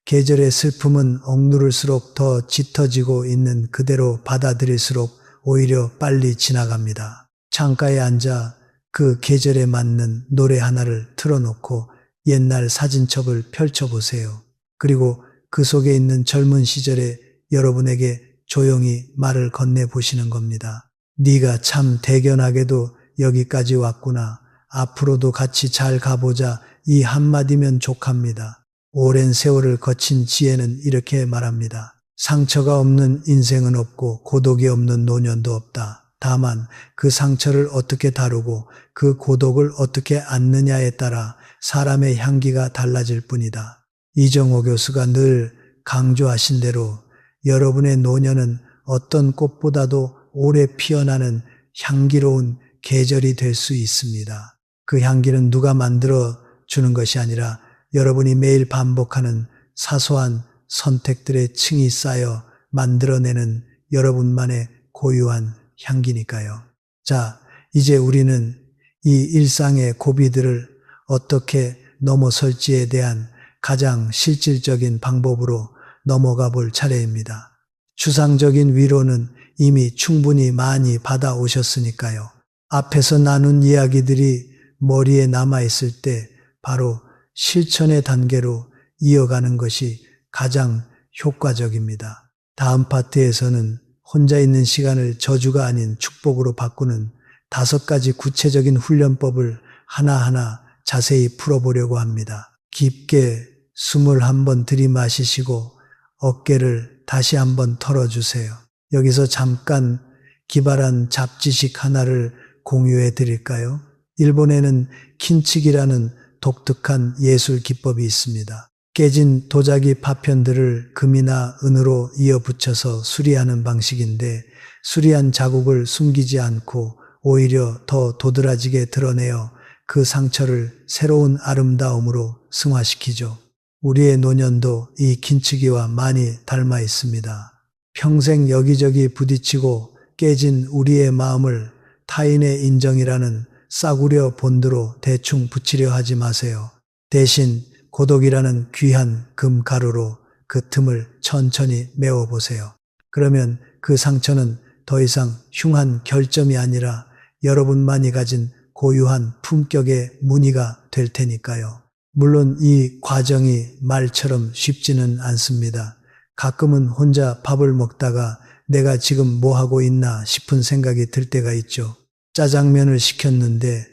계절의 슬픔은 억누를수록 더 짙어지고 있는 그대로 받아들일수록 오히려 빨리 지나갑니다. 창가에 앉아 그 계절에 맞는 노래 하나를 틀어놓고 옛날 사진첩을 펼쳐보세요. 그리고 그 속에 있는 젊은 시절에 여러분에게 조용히 말을 건네보시는 겁니다. 네가 참 대견하게도 여기까지 왔구나. 앞으로도 같이 잘 가보자. 이 한마디면 족합니다. 오랜 세월을 거친 지혜는 이렇게 말합니다. 상처가 없는 인생은 없고 고독이 없는 노년도 없다. 다만 그 상처를 어떻게 다루고 그 고독을 어떻게 안느냐에 따라 사람의 향기가 달라질 뿐이다. 이정호 교수가 늘 강조하신 대로 여러분의 노년은 어떤 꽃보다도 오래 피어나는 향기로운 계절이 될 수 있습니다. 그 향기는 누가 만들어 주는 것이 아니라 여러분이 매일 반복하는 사소한 선택들의 층이 쌓여 만들어내는 여러분만의 고유한 향기니까요. 자, 이제 우리는 이 일상의 고비들을 어떻게 넘어설지에 대한 가장 실질적인 방법으로 넘어가 볼 차례입니다. 추상적인 위로는 이미 충분히 많이 받아오셨으니까요. 앞에서 나눈 이야기들이 머리에 남아있을 때 바로 실천의 단계로 이어가는 것이 가장 효과적입니다. 다음 파트에서는 혼자 있는 시간을 저주가 아닌 축복으로 바꾸는 5가지 구체적인 훈련법을 하나하나 자세히 풀어보려고 합니다. 깊게 숨을 한번 들이마시시고 어깨를 다시 한번 털어주세요. 여기서 잠깐 기발한 잡지식 하나를 공유해 드릴까요? 일본에는 킨치기라는 독특한 예술 기법이 있습니다. 깨진 도자기 파편들을 금이나 은으로 이어붙여서 수리하는 방식인데 수리한 자국을 숨기지 않고 오히려 더 도드라지게 드러내어 그 상처를 새로운 아름다움으로 승화시키죠. 우리의 노년도 이 킨치기와 많이 닮아 있습니다. 평생 여기저기 부딪히고 깨진 우리의 마음을 타인의 인정이라는 싸구려 본드로 대충 붙이려 하지 마세요. 대신 고독이라는 귀한 금가루로 그 틈을 천천히 메워보세요. 그러면 그 상처는 더 이상 흉한 결점이 아니라 여러분만이 가진 고유한 품격의 무늬가 될 테니까요. 물론 이 과정이 말처럼 쉽지는 않습니다. 가끔은 혼자 밥을 먹다가 내가 지금 뭐 하고 있나 싶은 생각이 들 때가 있죠. 짜장면을 시켰는데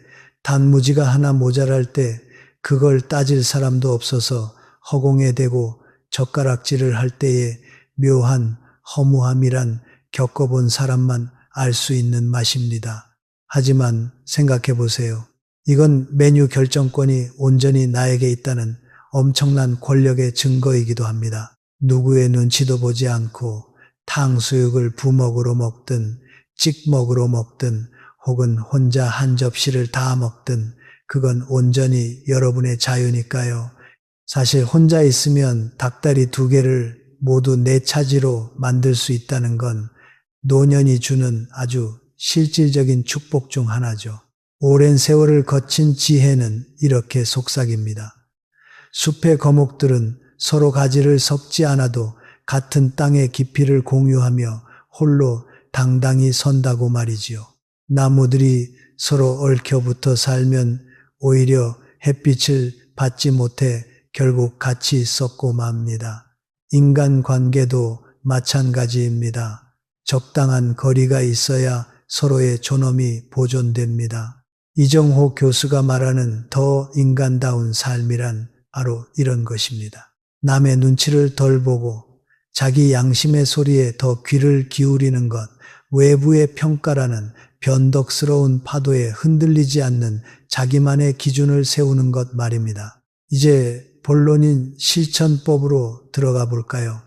단무지가 하나 모자랄 때 그걸 따질 사람도 없어서 허공에 대고 젓가락질을 할 때의 묘한 허무함이란 겪어본 사람만 알 수 있는 맛입니다. 하지만 생각해 보세요. 이건 메뉴 결정권이 온전히 나에게 있다는 엄청난 권력의 증거이기도 합니다. 누구의 눈치도 보지 않고 탕수육을 부먹으로 먹든 찍먹으로 먹든 혹은 혼자 한 접시를 다 먹든 그건 온전히 여러분의 자유니까요. 사실 혼자 있으면 닭다리 2개를 모두 내 차지로 만들 수 있다는 건 노년이 주는 아주 실질적인 축복 중 하나죠. 오랜 세월을 거친 지혜는 이렇게 속삭입니다. 숲의 거목들은 서로 가지를 섞지 않아도 같은 땅의 깊이를 공유하며 홀로 당당히 선다고 말이지요. 나무들이 서로 얽혀붙어 살면 오히려 햇빛을 받지 못해 결국 같이 썩고 맙니다. 인간관계도 마찬가지입니다. 적당한 거리가 있어야 서로의 존엄이 보존됩니다. 이정호 교수가 말하는 더 인간다운 삶이란 바로 이런 것입니다. 남의 눈치를 덜 보고 자기 양심의 소리에 더 귀를 기울이는 것, 외부의 평가라는 변덕스러운 파도에 흔들리지 않는 자기만의 기준을 세우는 것 말입니다. 이제 본론인 실천법으로 들어가 볼까요?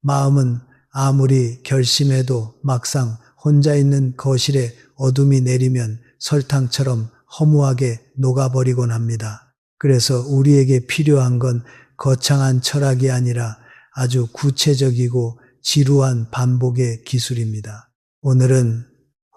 마음은 아무리 결심해도 막상 혼자 있는 거실에 어둠이 내리면 설탕처럼 허무하게 녹아버리곤 합니다. 그래서 우리에게 필요한 건 거창한 철학이 아니라 아주 구체적이고 지루한 반복의 기술입니다. 오늘은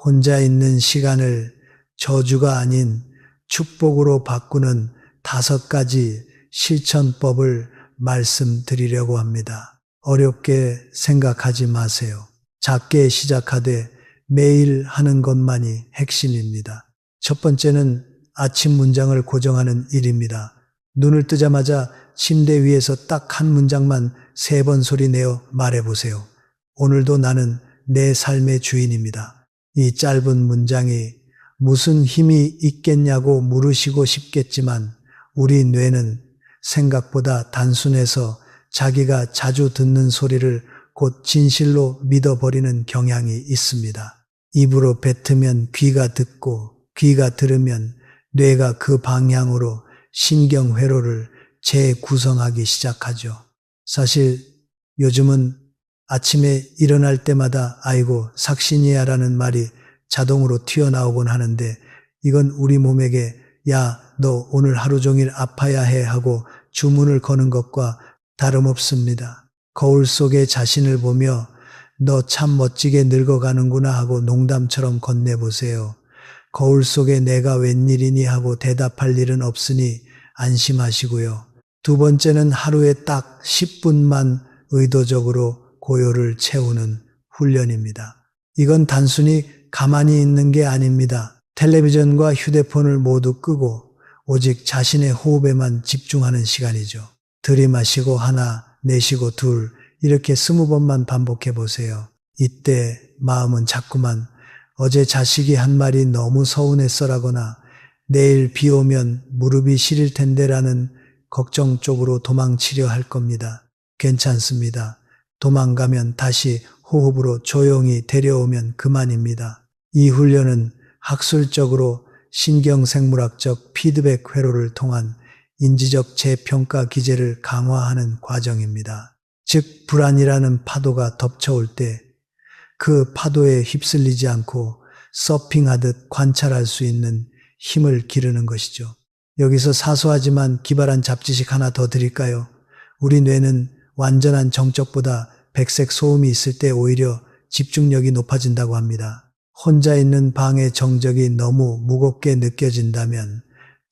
혼자 있는 시간을 저주가 아닌 축복으로 바꾸는 5가지 실천법을 말씀드리려고 합니다. 어렵게 생각하지 마세요. 작게 시작하되 매일 하는 것만이 핵심입니다. 첫 번째는 아침 문장을 고정하는 일입니다. 눈을 뜨자마자 침대 위에서 딱 한 문장만 3번 소리 내어 말해보세요. 오늘도 나는 내 삶의 주인입니다. 이 짧은 문장이 무슨 힘이 있겠냐고 물으시고 싶겠지만 우리 뇌는 생각보다 단순해서 자기가 자주 듣는 소리를 곧 진실로 믿어버리는 경향이 있습니다. 입으로 뱉으면 귀가 듣고 귀가 들으면 뇌가 그 방향으로 신경회로를 재구성하기 시작하죠. 사실 요즘은 아침에 일어날 때마다 아이고 삭신이야 라는 말이 자동으로 튀어나오곤 하는데 이건 우리 몸에게 야, 너 오늘 하루 종일 아파야 해 하고 주문을 거는 것과 다름없습니다. 거울 속에 자신을 보며 너 참 멋지게 늙어가는구나 하고 농담처럼 건네보세요. 거울 속에 내가 웬일이니 하고 대답할 일은 없으니 안심하시고요. 두 번째는 하루에 딱 10분만 의도적으로 고요를 채우는 훈련입니다. 이건 단순히 가만히 있는 게 아닙니다. 텔레비전과 휴대폰을 모두 끄고 오직 자신의 호흡에만 집중하는 시간이죠. 들이마시고 하나, 내쉬고 둘, 이렇게 20번만 반복해 보세요. 이때 마음은 자꾸만 어제 자식이 한 말이 너무 서운했어라거나 내일 비 오면 무릎이 시릴 텐데라는 걱정 쪽으로 도망치려 할 겁니다. 괜찮습니다. 도망가면 다시 호흡으로 조용히 데려오면 그만입니다. 이 훈련은 학술적으로 신경생물학적 피드백 회로를 통한 인지적 재평가 기제를 강화하는 과정입니다. 즉 불안이라는 파도가 덮쳐올 때 그 파도에 휩쓸리지 않고 서핑하듯 관찰할 수 있는 힘을 기르는 것이죠. 여기서 사소하지만 기발한 잡지식 하나 더 드릴까요? 우리 뇌는 완전한 정적보다 백색 소음이 있을 때 오히려 집중력이 높아진다고 합니다. 혼자 있는 방의 정적이 너무 무겁게 느껴진다면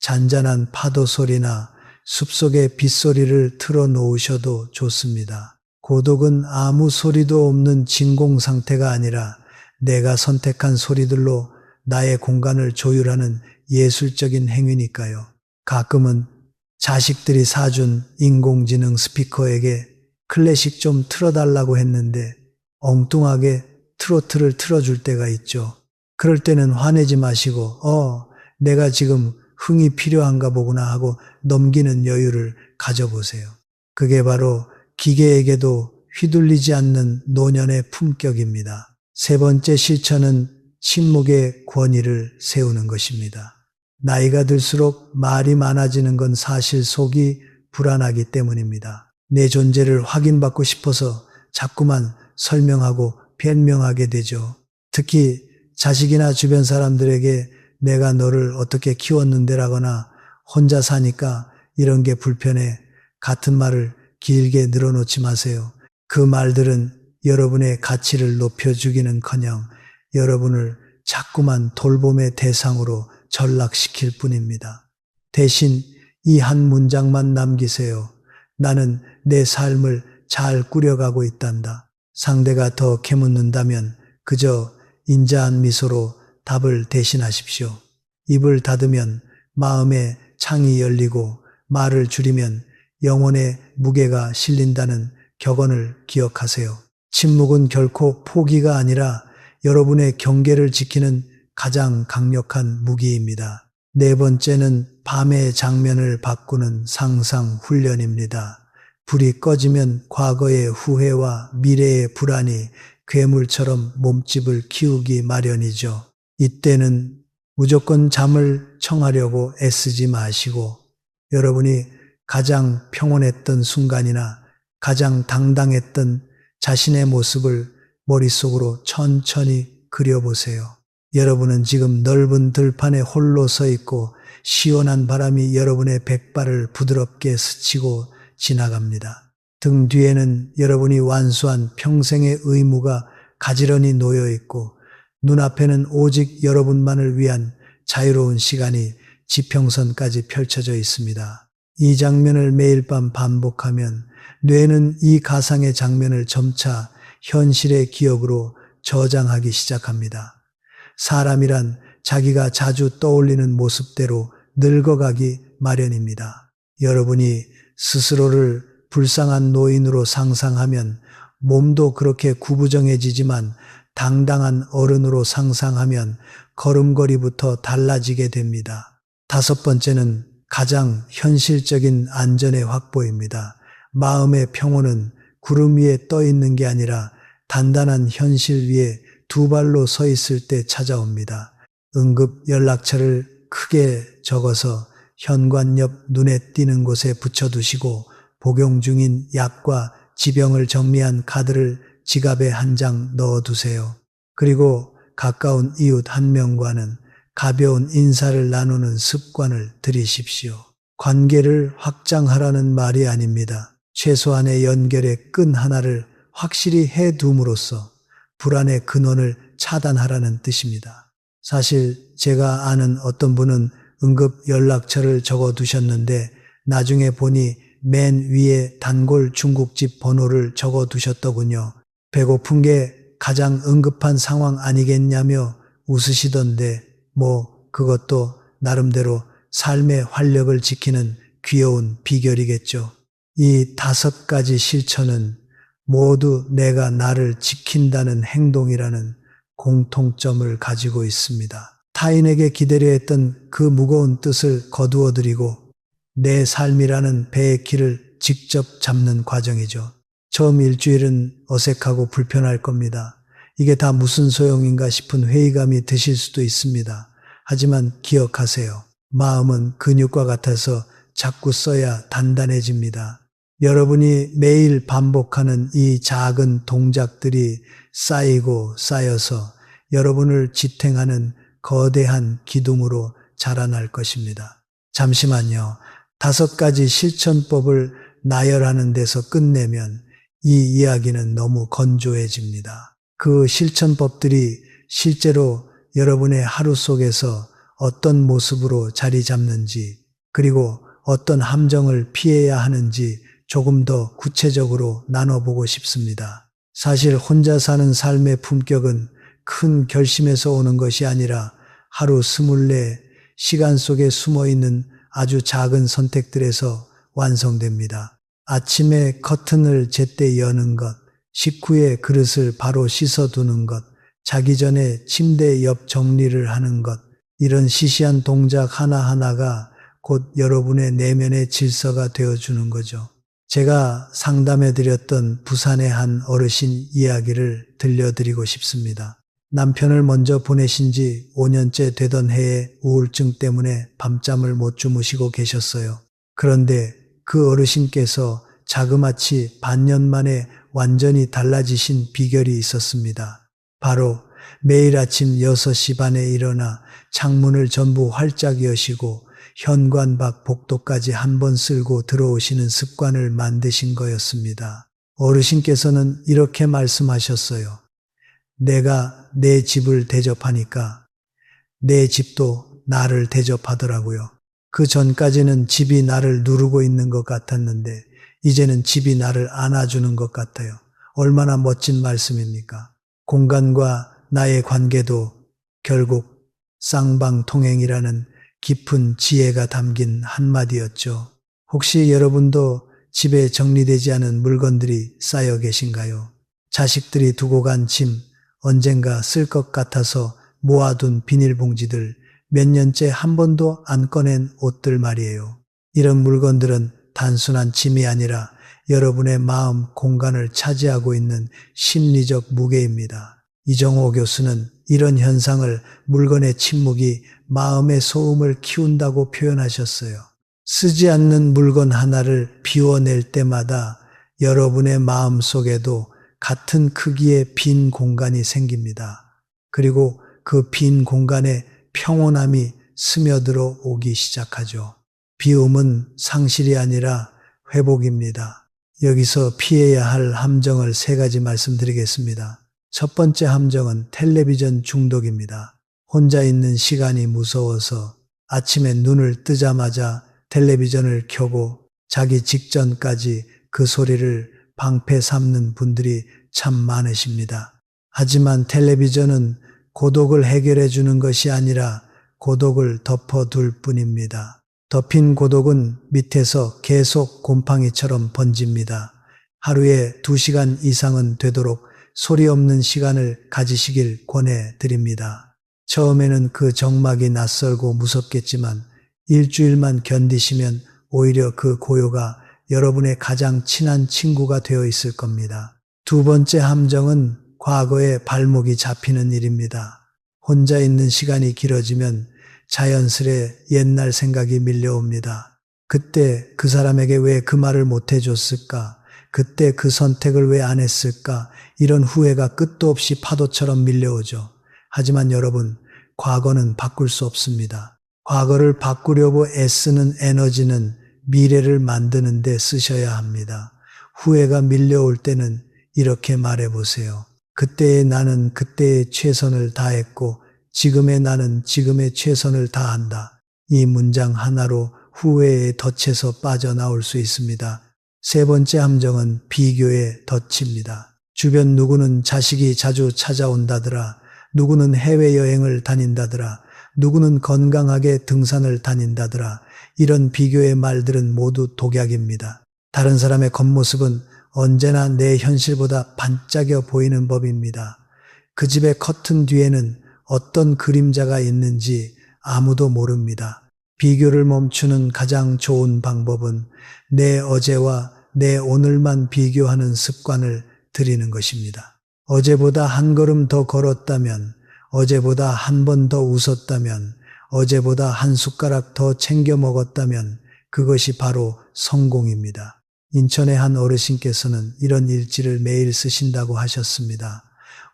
잔잔한 파도 소리나 숲속의 빗소리를 틀어놓으셔도 좋습니다. 고독은 아무 소리도 없는 진공 상태가 아니라 내가 선택한 소리들로 나의 공간을 조율하는 예술적인 행위니까요. 가끔은 자식들이 사준 인공지능 스피커에게 클래식 좀 틀어달라고 했는데 엉뚱하게 트로트를 틀어줄 때가 있죠. 그럴 때는 화내지 마시고 내가 지금 흥이 필요한가 보구나 하고 넘기는 여유를 가져보세요. 그게 바로 기계에게도 휘둘리지 않는 노년의 품격입니다. 세 번째 실천은 침묵의 권위를 세우는 것입니다. 나이가 들수록 말이 많아지는 건 사실 속이 불안하기 때문입니다. 내 존재를 확인받고 싶어서 자꾸만 설명하고 변명하게 되죠. 특히 자식이나 주변 사람들에게 내가 너를 어떻게 키웠는데라거나 혼자 사니까 이런 게 불편해 같은 말을 길게 늘어놓지 마세요. 그 말들은 여러분의 가치를 높여주기는커녕 여러분을 자꾸만 돌봄의 대상으로 전락시킬 뿐입니다. 대신 이 한 문장만 남기세요. 나는 내 삶을 잘 꾸려가고 있단다. 상대가 더 캐묻는다면 그저 인자한 미소로 답을 대신하십시오. 입을 닫으면 마음의 창이 열리고 말을 줄이면 영혼의 무게가 실린다는 격언을 기억하세요. 침묵은 결코 포기가 아니라 여러분의 경계를 지키는 가장 강력한 무기입니다. 네 번째는 밤의 장면을 바꾸는 상상 훈련입니다. 불이 꺼지면 과거의 후회와 미래의 불안이 괴물처럼 몸집을 키우기 마련이죠. 이때는 무조건 잠을 청하려고 애쓰지 마시고 여러분이 가장 평온했던 순간이나 가장 당당했던 자신의 모습을 머릿속으로 천천히 그려보세요. 여러분은 지금 넓은 들판에 홀로 서 있고 시원한 바람이 여러분의 백발을 부드럽게 스치고 지나갑니다. 등 뒤에는 여러분이 완수한 평생의 의무가 가지런히 놓여 있고 눈앞에는 오직 여러분만을 위한 자유로운 시간이 지평선까지 펼쳐져 있습니다. 이 장면을 매일 밤 반복하면 뇌는 이 가상의 장면을 점차 현실의 기억으로 저장하기 시작합니다. 사람이란 자기가 자주 떠올리는 모습대로 늙어가기 마련입니다. 여러분이 스스로를 불쌍한 노인으로 상상하면 몸도 그렇게 구부정해지지만 당당한 어른으로 상상하면 걸음걸이부터 달라지게 됩니다. 다섯 번째는 가장 현실적인 안전의 확보입니다. 마음의 평온은 구름 위에 떠 있는 게 아니라 단단한 현실 위에 두 발로 서 있을 때 찾아옵니다. 응급 연락처를 크게 적어서 현관 옆 눈에 띄는 곳에 붙여두시고 복용 중인 약과 지병을 정리한 카드를 지갑에 한 장 넣어두세요. 그리고 가까운 이웃 한 명과는 가벼운 인사를 나누는 습관을 들이십시오. 관계를 확장하라는 말이 아닙니다. 최소한의 연결의 끈 하나를 확실히 해둠으로써 불안의 근원을 차단하라는 뜻입니다. 사실 제가 아는 어떤 분은 응급 연락처를 적어두셨는데 나중에 보니 맨 위에 단골 중국집 번호를 적어두셨더군요. 배고픈 게 가장 응급한 상황 아니겠냐며 웃으시던데 그것도 나름대로 삶의 활력을 지키는 귀여운 비결이겠죠. 이 다섯 가지 실천은 모두 내가 나를 지킨다는 행동이라는 공통점을 가지고 있습니다. 타인에게 기대려 했던 그 무거운 뜻을 거두어드리고 내 삶이라는 배의 길을 직접 잡는 과정이죠. 처음 일주일은 어색하고 불편할 겁니다. 이게 다 무슨 소용인가 싶은 회의감이 드실 수도 있습니다. 하지만 기억하세요. 마음은 근육과 같아서 자꾸 써야 단단해집니다. 여러분이 매일 반복하는 이 작은 동작들이 쌓이고 쌓여서 여러분을 지탱하는 거대한 기둥으로 자라날 것입니다. 잠시만요. 다섯 가지 실천법을 나열하는 데서 끝내면 이 이야기는 너무 건조해집니다. 그 실천법들이 실제로 여러분의 하루 속에서 어떤 모습으로 자리 잡는지, 그리고 어떤 함정을 피해야 하는지 조금 더 구체적으로 나눠보고 싶습니다. 사실 혼자 사는 삶의 품격은 큰 결심에서 오는 것이 아니라 하루 24 시간 속에 숨어있는 아주 작은 선택들에서 완성됩니다. 아침에 커튼을 제때 여는 것, 식후에 그릇을 바로 씻어두는 것, 자기 전에 침대 옆 정리를 하는 것, 이런 시시한 동작 하나하나가 곧 여러분의 내면의 질서가 되어주는 거죠. 제가 상담해드렸던 부산의 한 어르신 이야기를 들려드리고 싶습니다. 남편을 먼저 보내신 지 5년째 되던 해에 우울증 때문에 밤잠을 못 주무시고 계셨어요. 그런데 그 어르신께서 자그마치 반년 만에 완전히 달라지신 비결이 있었습니다. 바로 매일 아침 6시 반에 일어나 창문을 전부 활짝 여시고 현관 밖 복도까지 한 번 쓸고 들어오시는 습관을 만드신 거였습니다. 어르신께서는 이렇게 말씀하셨어요. 내가 내 집을 대접하니까 내 집도 나를 대접하더라고요. 그 전까지는 집이 나를 누르고 있는 것 같았는데 이제는 집이 나를 안아주는 것 같아요. 얼마나 멋진 말씀입니까? 공간과 나의 관계도 결국 쌍방통행이라는 깊은 지혜가 담긴 한마디였죠. 혹시 여러분도 집에 정리되지 않은 물건들이 쌓여 계신가요? 자식들이 두고 간 짐, 언젠가 쓸 것 같아서 모아둔 비닐봉지들, 몇 년째 한 번도 안 꺼낸 옷들 말이에요. 이런 물건들은 단순한 짐이 아니라 여러분의 마음 공간을 차지하고 있는 심리적 무게입니다. 이정호 교수는 이런 현상을 물건의 침묵이 마음의 소음을 키운다고 표현하셨어요. 쓰지 않는 물건 하나를 비워낼 때마다 여러분의 마음 속에도 같은 크기의 빈 공간이 생깁니다. 그리고 그 빈 공간에 평온함이 스며들어 오기 시작하죠. 비움은 상실이 아니라 회복입니다. 여기서 피해야 할 함정을 3가지 말씀드리겠습니다. 첫 번째 함정은 텔레비전 중독입니다. 혼자 있는 시간이 무서워서 아침에 눈을 뜨자마자 텔레비전을 켜고 자기 직전까지 그 소리를 방패 삼는 분들이 참 많으십니다. 하지만 텔레비전은 고독을 해결해 주는 것이 아니라 고독을 덮어둘 뿐입니다. 덮인 고독은 밑에서 계속 곰팡이처럼 번집니다. 하루에 2시간 이상은 되도록 소리 없는 시간을 가지시길 권해드립니다. 처음에는 그 적막이 낯설고 무섭겠지만 일주일만 견디시면 오히려 그 고요가 여러분의 가장 친한 친구가 되어 있을 겁니다. 두 번째 함정은 과거에 발목이 잡히는 일입니다. 혼자 있는 시간이 길어지면 자연스레 옛날 생각이 밀려옵니다. 그때 그 사람에게 왜 그 말을 못 해줬을까? 그때 그 선택을 왜 안 했을까? 이런 후회가 끝도 없이 파도처럼 밀려오죠. 하지만 여러분, 과거는 바꿀 수 없습니다. 과거를 바꾸려고 애쓰는 에너지는 미래를 만드는 데 쓰셔야 합니다. 후회가 밀려올 때는 이렇게 말해보세요. 그때의 나는 그때의 최선을 다했고 지금의 나는 지금의 최선을 다한다. 이 문장 하나로 후회의 덫에서 빠져나올 수 있습니다. 세 번째 함정은 비교의 덫입니다. 주변 누구는 자식이 자주 찾아온다더라. 누구는 해외여행을 다닌다더라. 누구는 건강하게 등산을 다닌다더라. 이런 비교의 말들은 모두 독약입니다. 다른 사람의 겉모습은 언제나 내 현실보다 반짝여 보이는 법입니다. 그 집의 커튼 뒤에는 어떤 그림자가 있는지 아무도 모릅니다. 비교를 멈추는 가장 좋은 방법은 내 어제와 내 오늘만 비교하는 습관을 들이는 것입니다. 어제보다 한 걸음 더 걸었다면, 어제보다 한 번 더 웃었다면, 어제보다 한 숟가락 더 챙겨 먹었다면 그것이 바로 성공입니다. 인천의 한 어르신께서는 이런 일지를 매일 쓰신다고 하셨습니다.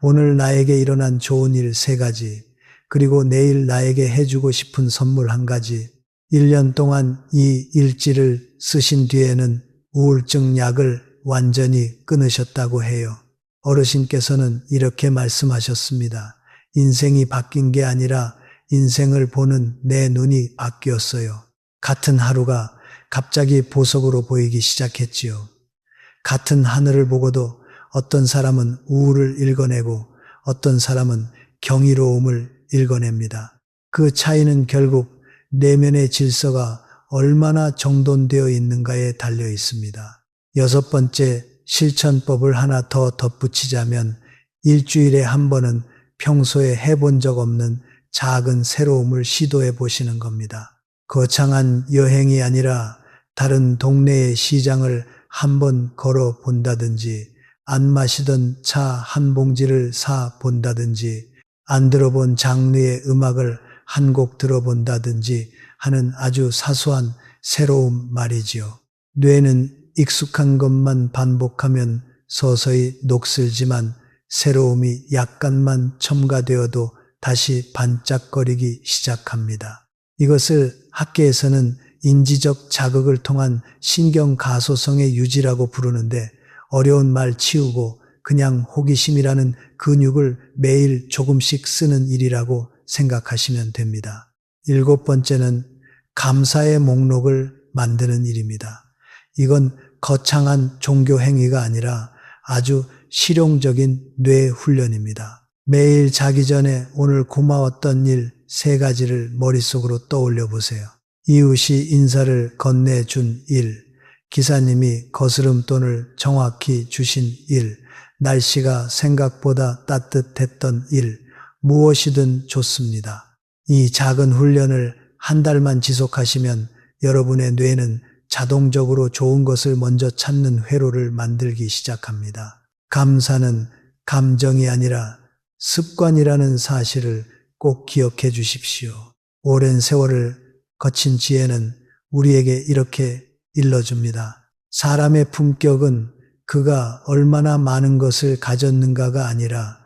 오늘 나에게 일어난 좋은 일 3가지, 그리고 내일 나에게 해주고 싶은 선물 1가지. 1년 동안 이 일지를 쓰신 뒤에는 우울증 약을 완전히 끊으셨다고 해요. 어르신께서는 이렇게 말씀하셨습니다. 인생이 바뀐 게 아니라 인생을 보는 내 눈이 바뀌었어요. 같은 하루가 갑자기 보석으로 보이기 시작했지요. 같은 하늘을 보고도 어떤 사람은 우울을 읽어내고 어떤 사람은 경이로움을 읽어냅니다. 그 차이는 결국 내면의 질서가 얼마나 정돈되어 있는가에 달려 있습니다. 6번째 실천법을 하나 더 덧붙이자면 일주일에 한 번은 평소에 해본 적 없는 작은 새로움을 시도해 보시는 겁니다. 거창한 여행이 아니라 다른 동네의 시장을 한번 걸어 본다든지, 안 마시던 차 한 봉지를 사 본다든지, 안 들어본 장르의 음악을 한 곡 들어본다든지 하는 아주 사소한 새로움 말이지요. 뇌는 익숙한 것만 반복하면 서서히 녹슬지만 새로움이 약간만 첨가되어도 다시 반짝거리기 시작합니다. 이것을 학계에서는 인지적 자극을 통한 신경 가소성의 유지라고 부르는데 어려운 말 치우고 그냥 호기심이라는 근육을 매일 조금씩 쓰는 일이라고 생각하시면 됩니다. 7번째는 감사의 목록을 만드는 일입니다. 이건 거창한 종교 행위가 아니라 아주 실용적인 뇌 훈련입니다. 매일 자기 전에 오늘 고마웠던 일 3가지를 머릿속으로 떠올려 보세요. 이웃이 인사를 건네준 일, 기사님이 거스름돈을 정확히 주신 일, 날씨가 생각보다 따뜻했던 일, 무엇이든 좋습니다. 이 작은 훈련을 한 달만 지속하시면 여러분의 뇌는 자동적으로 좋은 것을 먼저 찾는 회로를 만들기 시작합니다. 감사는 감정이 아니라 습관이라는 사실을 꼭 기억해 주십시오. 오랜 세월을 거친 지혜는 우리에게 이렇게 일러줍니다. 사람의 품격은 그가 얼마나 많은 것을 가졌는가가 아니라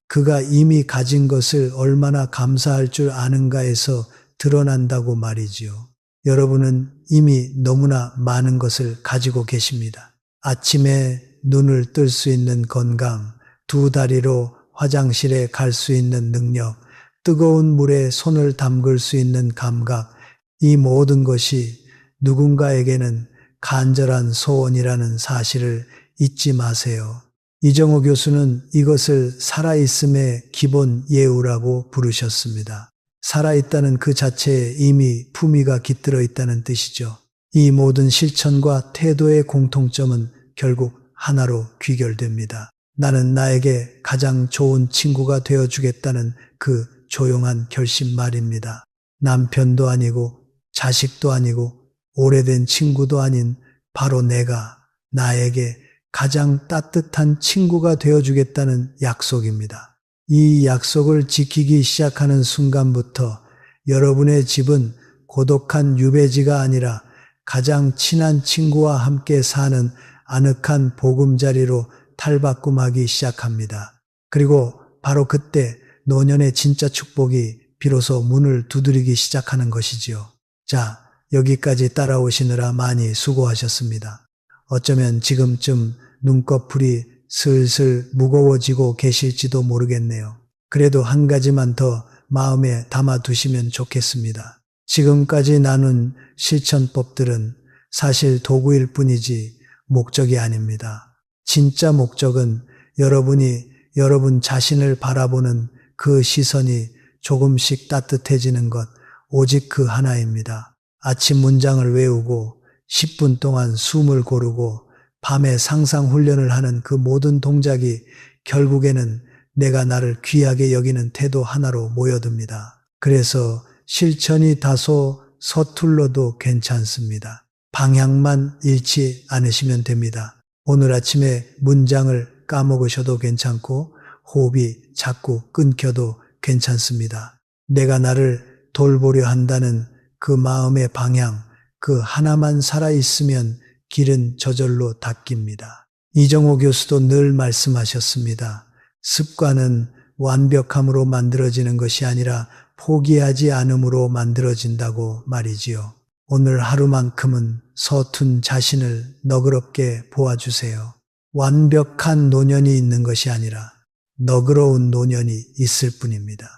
그가 이미 가진 것을 얼마나 감사할 줄 아는가에서 드러난다고 말이지요. 여러분은 이미 너무나 많은 것을 가지고 계십니다. 아침에 눈을 뜰 수 있는 건강, 2다리로 화장실에 갈 수 있는 능력, 뜨거운 물에 손을 담글 수 있는 감각, 이 모든 것이 누군가에게는 간절한 소원이라는 사실을 잊지 마세요. 이정호 교수는 이것을 살아있음의 기본 예우라고 부르셨습니다. 살아있다는 그 자체에 이미 품위가 깃들어 있다는 뜻이죠. 이 모든 실천과 태도의 공통점은 결국 하나로 귀결됩니다. 나는 나에게 가장 좋은 친구가 되어주겠다는 그 조용한 결심 말입니다. 남편도 아니고 자식도 아니고 오래된 친구도 아닌 바로 내가 나에게 가장 따뜻한 친구가 되어주겠다는 약속입니다. 이 약속을 지키기 시작하는 순간부터 여러분의 집은 고독한 유배지가 아니라 가장 친한 친구와 함께 사는 아늑한 보금자리로 탈바꿈하기 시작합니다. 그리고 바로 그때 노년의 진짜 축복이 비로소 문을 두드리기 시작하는 것이지요. 자, 여기까지 따라오시느라 많이 수고하셨습니다. 어쩌면 지금쯤 눈꺼풀이 슬슬 무거워지고 계실지도 모르겠네요. 그래도 한 가지만 더 마음에 담아두시면 좋겠습니다. 지금까지 나눈 실천법들은 사실 도구일 뿐이지 목적이 아닙니다. 진짜 목적은 여러분이 여러분 자신을 바라보는 그 시선이 조금씩 따뜻해지는 것, 오직 그 하나입니다. 아침 문장을 외우고 10분 동안 숨을 고르고 밤에 상상 훈련을 하는 그 모든 동작이 결국에는 내가 나를 귀하게 여기는 태도 하나로 모여듭니다. 그래서 실천이 다소 서툴러도 괜찮습니다. 방향만 잃지 않으시면 됩니다. 오늘 아침에 문장을 까먹으셔도 괜찮고 호흡이 자꾸 끊겨도 괜찮습니다. 내가 나를 돌보려 한다는 그 마음의 방향, 그 하나만 살아있으면 길은 저절로 닦입니다. 이정호 교수도 늘 말씀하셨습니다. 습관은 완벽함으로 만들어지는 것이 아니라 포기하지 않음으로 만들어진다고 말이지요. 오늘 하루만큼은 서툰 자신을 너그럽게 보아주세요. 완벽한 노년이 있는 것이 아니라 너그러운 노년이 있을 뿐입니다.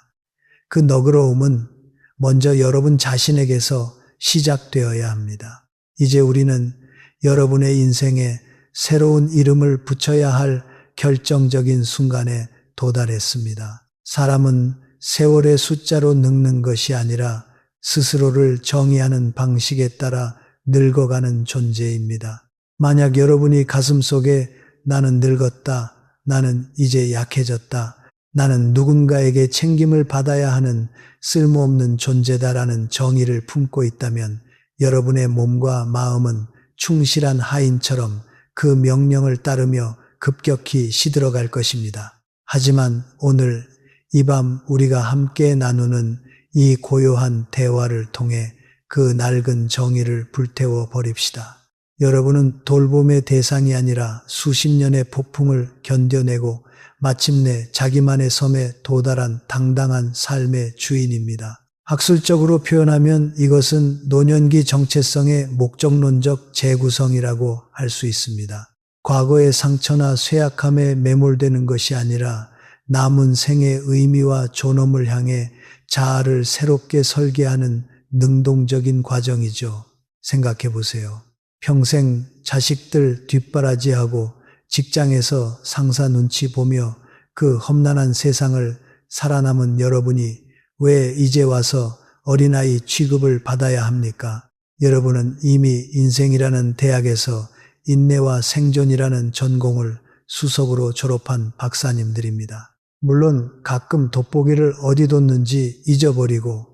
그 너그러움은 먼저 여러분 자신에게서 시작되어야 합니다. 이제 우리는 여러분의 인생에 새로운 이름을 붙여야 할 결정적인 순간에 도달했습니다. 사람은 세월의 숫자로 늙는 것이 아니라 스스로를 정의하는 방식에 따라 늙어가는 존재입니다. 만약 여러분이 가슴속에 나는 늙었다, 나는 이제 약해졌다, 나는 누군가에게 챙김을 받아야 하는 쓸모없는 존재다라는 정의를 품고 있다면 여러분의 몸과 마음은 충실한 하인처럼 그 명령을 따르며 급격히 시들어갈 것입니다. 하지만 오늘 이 밤 우리가 함께 나누는 이 고요한 대화를 통해 그 낡은 정의를 불태워 버립시다. 여러분은 돌봄의 대상이 아니라 수십 년의 폭풍을 견뎌내고 마침내 자기만의 섬에 도달한 당당한 삶의 주인입니다. 학술적으로 표현하면 이것은 노년기 정체성의 목적론적 재구성이라고 할 수 있습니다. 과거의 상처나 쇠약함에 매몰되는 것이 아니라 남은 생의 의미와 존엄을 향해 자아를 새롭게 설계하는 능동적인 과정이죠. 생각해 보세요. 평생 자식들 뒷바라지하고 직장에서 상사 눈치 보며 그 험난한 세상을 살아남은 여러분이 왜 이제 와서 어린아이 취급을 받아야 합니까? 여러분은 이미 인생이라는 대학에서 인내와 생존이라는 전공을 수석으로 졸업한 박사님들입니다. 물론 가끔 돋보기를 어디 뒀는지 잊어버리고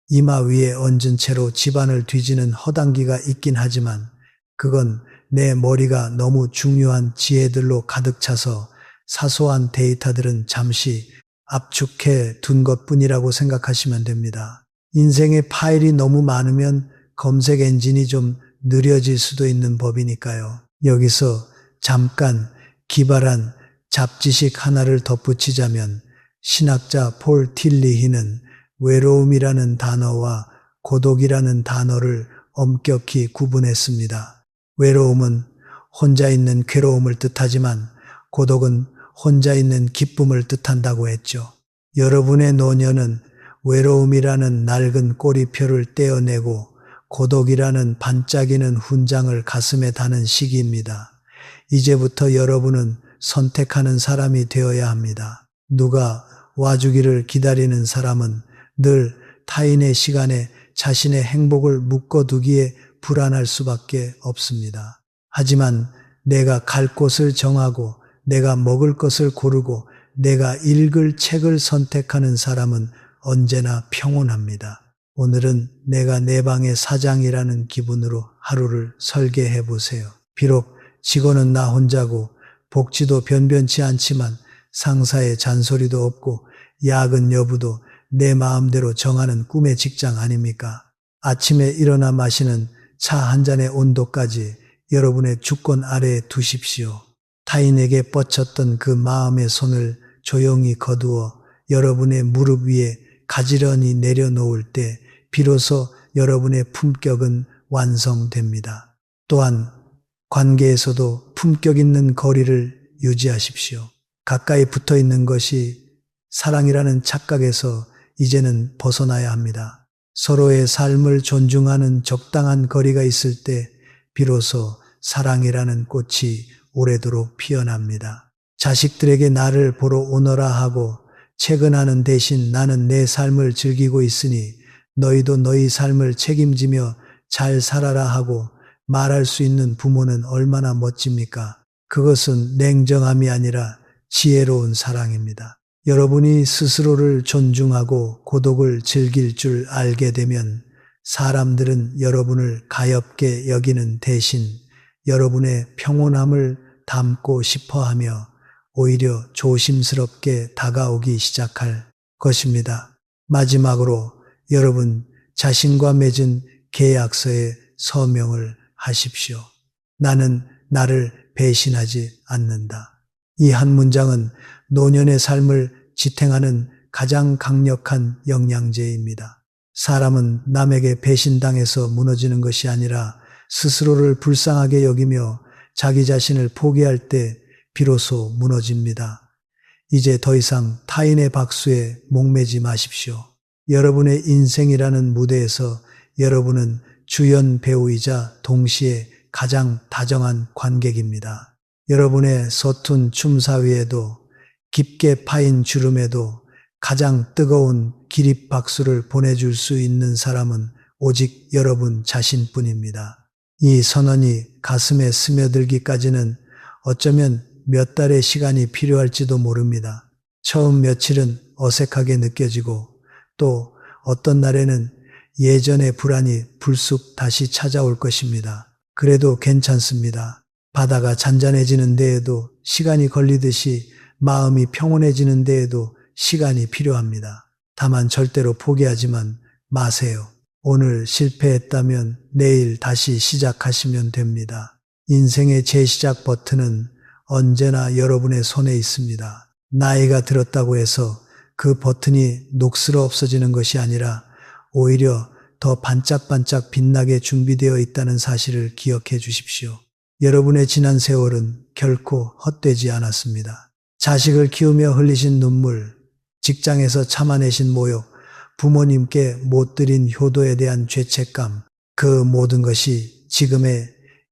이마 위에 얹은 채로 집안을 뒤지는 허당기가 있긴 하지만 그건 내 머리가 너무 중요한 지혜들로 가득 차서 사소한 데이터들은 잠시 압축해 둔 것뿐이라고 생각하시면 됩니다. 인생의 파일이 너무 많으면 검색 엔진이 좀 느려질 수도 있는 법이니까요. 여기서 잠깐 기발한 잡지식 하나를 덧붙이자면 신학자 폴 틸리히는 외로움이라는 단어와 고독이라는 단어를 엄격히 구분했습니다. 외로움은 혼자 있는 괴로움을 뜻하지만 고독은 혼자 있는 기쁨을 뜻한다고 했죠. 여러분의 노년은 외로움이라는 낡은 꼬리표를 떼어내고 고독이라는 반짝이는 훈장을 가슴에 다는 시기입니다. 이제부터 여러분은 선택하는 사람이 되어야 합니다. 누가 와주기를 기다리는 사람은 늘 타인의 시간에 자신의 행복을 묶어두기에 불안할 수밖에 없습니다. 하지만 내가 갈 곳을 정하고 내가 먹을 것을 고르고 내가 읽을 책을 선택하는 사람은 언제나 평온합니다. 오늘은 내가 내 방의 사장이라는 기분으로 하루를 설계해 보세요. 비록 직원은 나 혼자고 복지도 변변치 않지만 상사의 잔소리도 없고 야근 여부도 내 마음대로 정하는 꿈의 직장 아닙니까? 아침에 일어나 마시는 차 한 잔의 온도까지 여러분의 주권 아래에 두십시오. 타인에게 뻗쳤던 그 마음의 손을 조용히 거두어 여러분의 무릎 위에 가지런히 내려놓을 때 비로소 여러분의 품격은 완성됩니다. 또한 관계에서도 품격 있는 거리를 유지하십시오. 가까이 붙어 있는 것이 사랑이라는 착각에서 이제는 벗어나야 합니다. 서로의 삶을 존중하는 적당한 거리가 있을 때 비로소 사랑이라는 꽃이 오래도록 피어납니다. 자식들에게 나를 보러 오너라 하고 퇴근하는 대신 나는 내 삶을 즐기고 있으니 너희도 너희 삶을 책임지며 잘 살아라 하고 말할 수 있는 부모는 얼마나 멋집니까? 그것은 냉정함이 아니라 지혜로운 사랑입니다. 여러분이 스스로를 존중하고 고독을 즐길 줄 알게 되면 사람들은 여러분을 가엾게 여기는 대신 여러분의 평온함을 담고 싶어 하며 오히려 조심스럽게 다가오기 시작할 것입니다. 마지막으로 여러분 자신과 맺은 계약서에 서명을 하십시오. 나는 나를 배신하지 않는다. 이 한 문장은 노년의 삶을 지탱하는 가장 강력한 영양제입니다. 사람은 남에게 배신당해서 무너지는 것이 아니라 스스로를 불쌍하게 여기며 자기 자신을 포기할 때 비로소 무너집니다. 이제 더 이상 타인의 박수에 목매지 마십시오. 여러분의 인생이라는 무대에서 여러분은 주연 배우이자 동시에 가장 다정한 관객입니다. 여러분의 서툰 춤사 위에도 깊게 파인 주름에도 가장 뜨거운 기립박수를 보내줄 수 있는 사람은 오직 여러분 자신뿐입니다. 이 선언이 가슴에 스며들기까지는 어쩌면 몇 달의 시간이 필요할지도 모릅니다. 처음 며칠은 어색하게 느껴지고 또 어떤 날에는 예전의 불안이 불쑥 다시 찾아올 것입니다. 그래도 괜찮습니다. 바다가 잔잔해지는 데에도 시간이 걸리듯이 마음이 평온해지는 데에도 시간이 필요합니다. 다만 절대로 포기하지만 마세요. 오늘 실패했다면 내일 다시 시작하시면 됩니다. 인생의 재시작 버튼은 언제나 여러분의 손에 있습니다. 나이가 들었다고 해서 그 버튼이 녹슬어 없어지는 것이 아니라 오히려 더 반짝반짝 빛나게 준비되어 있다는 사실을 기억해 주십시오. 여러분의 지난 세월은 결코 헛되지 않았습니다. 자식을 키우며 흘리신 눈물, 직장에서 참아내신 모욕, 부모님께 못 드린 효도에 대한 죄책감, 그 모든 것이 지금의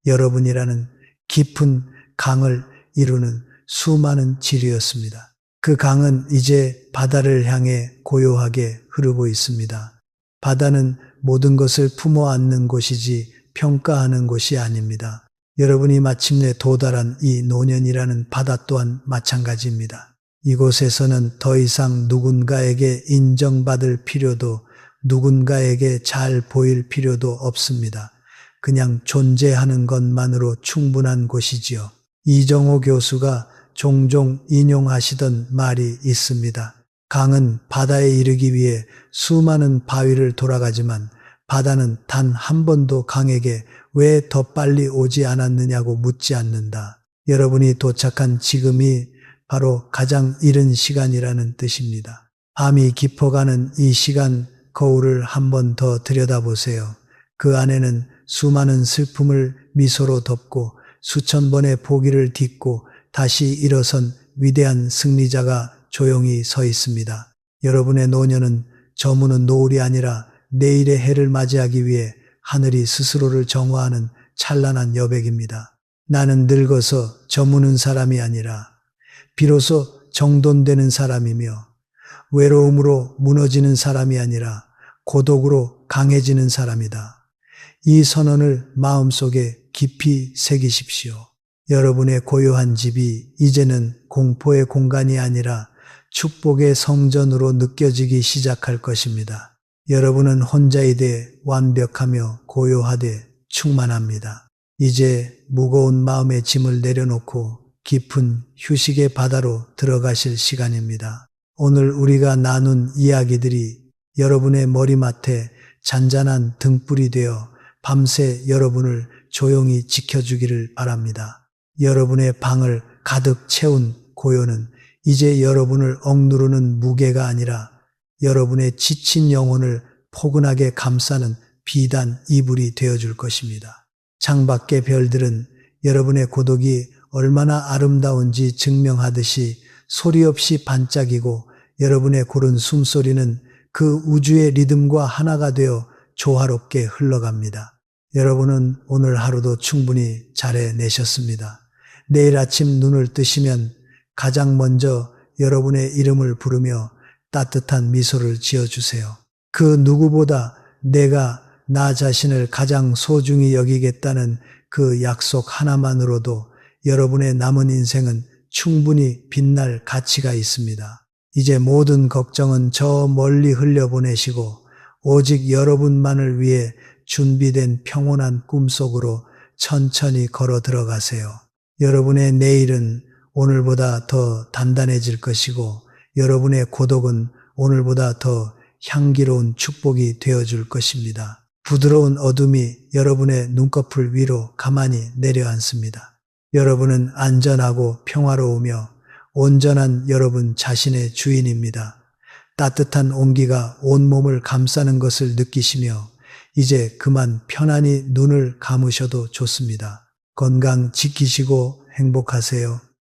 여러분이라는 깊은 강을 이루는 수많은 지류였습니다. 그 강은 이제 바다를 향해 고요하게 흐르고 있습니다. 바다는 모든 것을 품어 안는 곳이지 평가하는 곳이 아닙니다. 여러분이 마침내 도달한 이 노년이라는 바다 또한 마찬가지입니다. 이곳에서는 더 이상 누군가에게 인정받을 필요도 누군가에게 잘 보일 필요도 없습니다. 그냥 존재하는 것만으로 충분한 곳이지요. 이정호 교수가 종종 인용하시던 말이 있습니다. 강은 바다에 이르기 위해 수많은 바위를 돌아가지만 바다는 단 한 번도 강에게 왜 더 빨리 오지 않았느냐고 묻지 않는다. 여러분이 도착한 지금이 바로 가장 이른 시간이라는 뜻입니다. 밤이 깊어가는 이 시간 거울을 한 번 더 들여다보세요. 그 안에는 수많은 슬픔을 미소로 덮고 수천 번의 포기를 딛고 다시 일어선 위대한 승리자가 조용히 서 있습니다. 여러분의 노년은 저무는 노을이 아니라 내일의 해를 맞이하기 위해 하늘이 스스로를 정화하는 찬란한 여백입니다. 나는 늙어서 저무는 사람이 아니라 비로소 정돈되는 사람이며 외로움으로 무너지는 사람이 아니라 고독으로 강해지는 사람이다. 이 선언을 마음속에 깊이 새기십시오. 여러분의 고요한 집이 이제는 공포의 공간이 아니라 축복의 성전으로 느껴지기 시작할 것입니다. 여러분은 혼자이되 완벽하며 고요하되 충만합니다. 이제 무거운 마음의 짐을 내려놓고 깊은 휴식의 바다로 들어가실 시간입니다. 오늘 우리가 나눈 이야기들이 여러분의 머리맡에 잔잔한 등불이 되어 밤새 여러분을 조용히 지켜주기를 바랍니다. 여러분의 방을 가득 채운 고요는 이제 여러분을 억누르는 무게가 아니라 여러분의 지친 영혼을 포근하게 감싸는 비단 이불이 되어줄 것입니다. 창밖의 별들은 여러분의 고독이 얼마나 아름다운지 증명하듯이 소리 없이 반짝이고 여러분의 고른 숨소리는 그 우주의 리듬과 하나가 되어 조화롭게 흘러갑니다. 여러분은 오늘 하루도 충분히 잘해내셨습니다. 내일 아침 눈을 뜨시면 가장 먼저 여러분의 이름을 부르며 따뜻한 미소를 지어주세요. 그 누구보다 내가 나 자신을 가장 소중히 여기겠다는 그 약속 하나만으로도 여러분의 남은 인생은 충분히 빛날 가치가 있습니다. 이제 모든 걱정은 저 멀리 흘려보내시고 오직 여러분만을 위해 준비된 평온한 꿈속으로 천천히 걸어 들어가세요. 여러분의 내일은 오늘보다 더 단단해질 것이고 여러분의 고독은 오늘보다 더 향기로운 축복이 되어줄 것입니다. 부드러운 어둠이 여러분의 눈꺼풀 위로 가만히 내려앉습니다. 여러분은 안전하고 평화로우며 온전한 여러분 자신의 주인입니다. 따뜻한 온기가 온몸을 감싸는 것을 느끼시며 이제 그만 편안히 눈을 감으셔도 좋습니다. 건강 지키시고 행복하세요.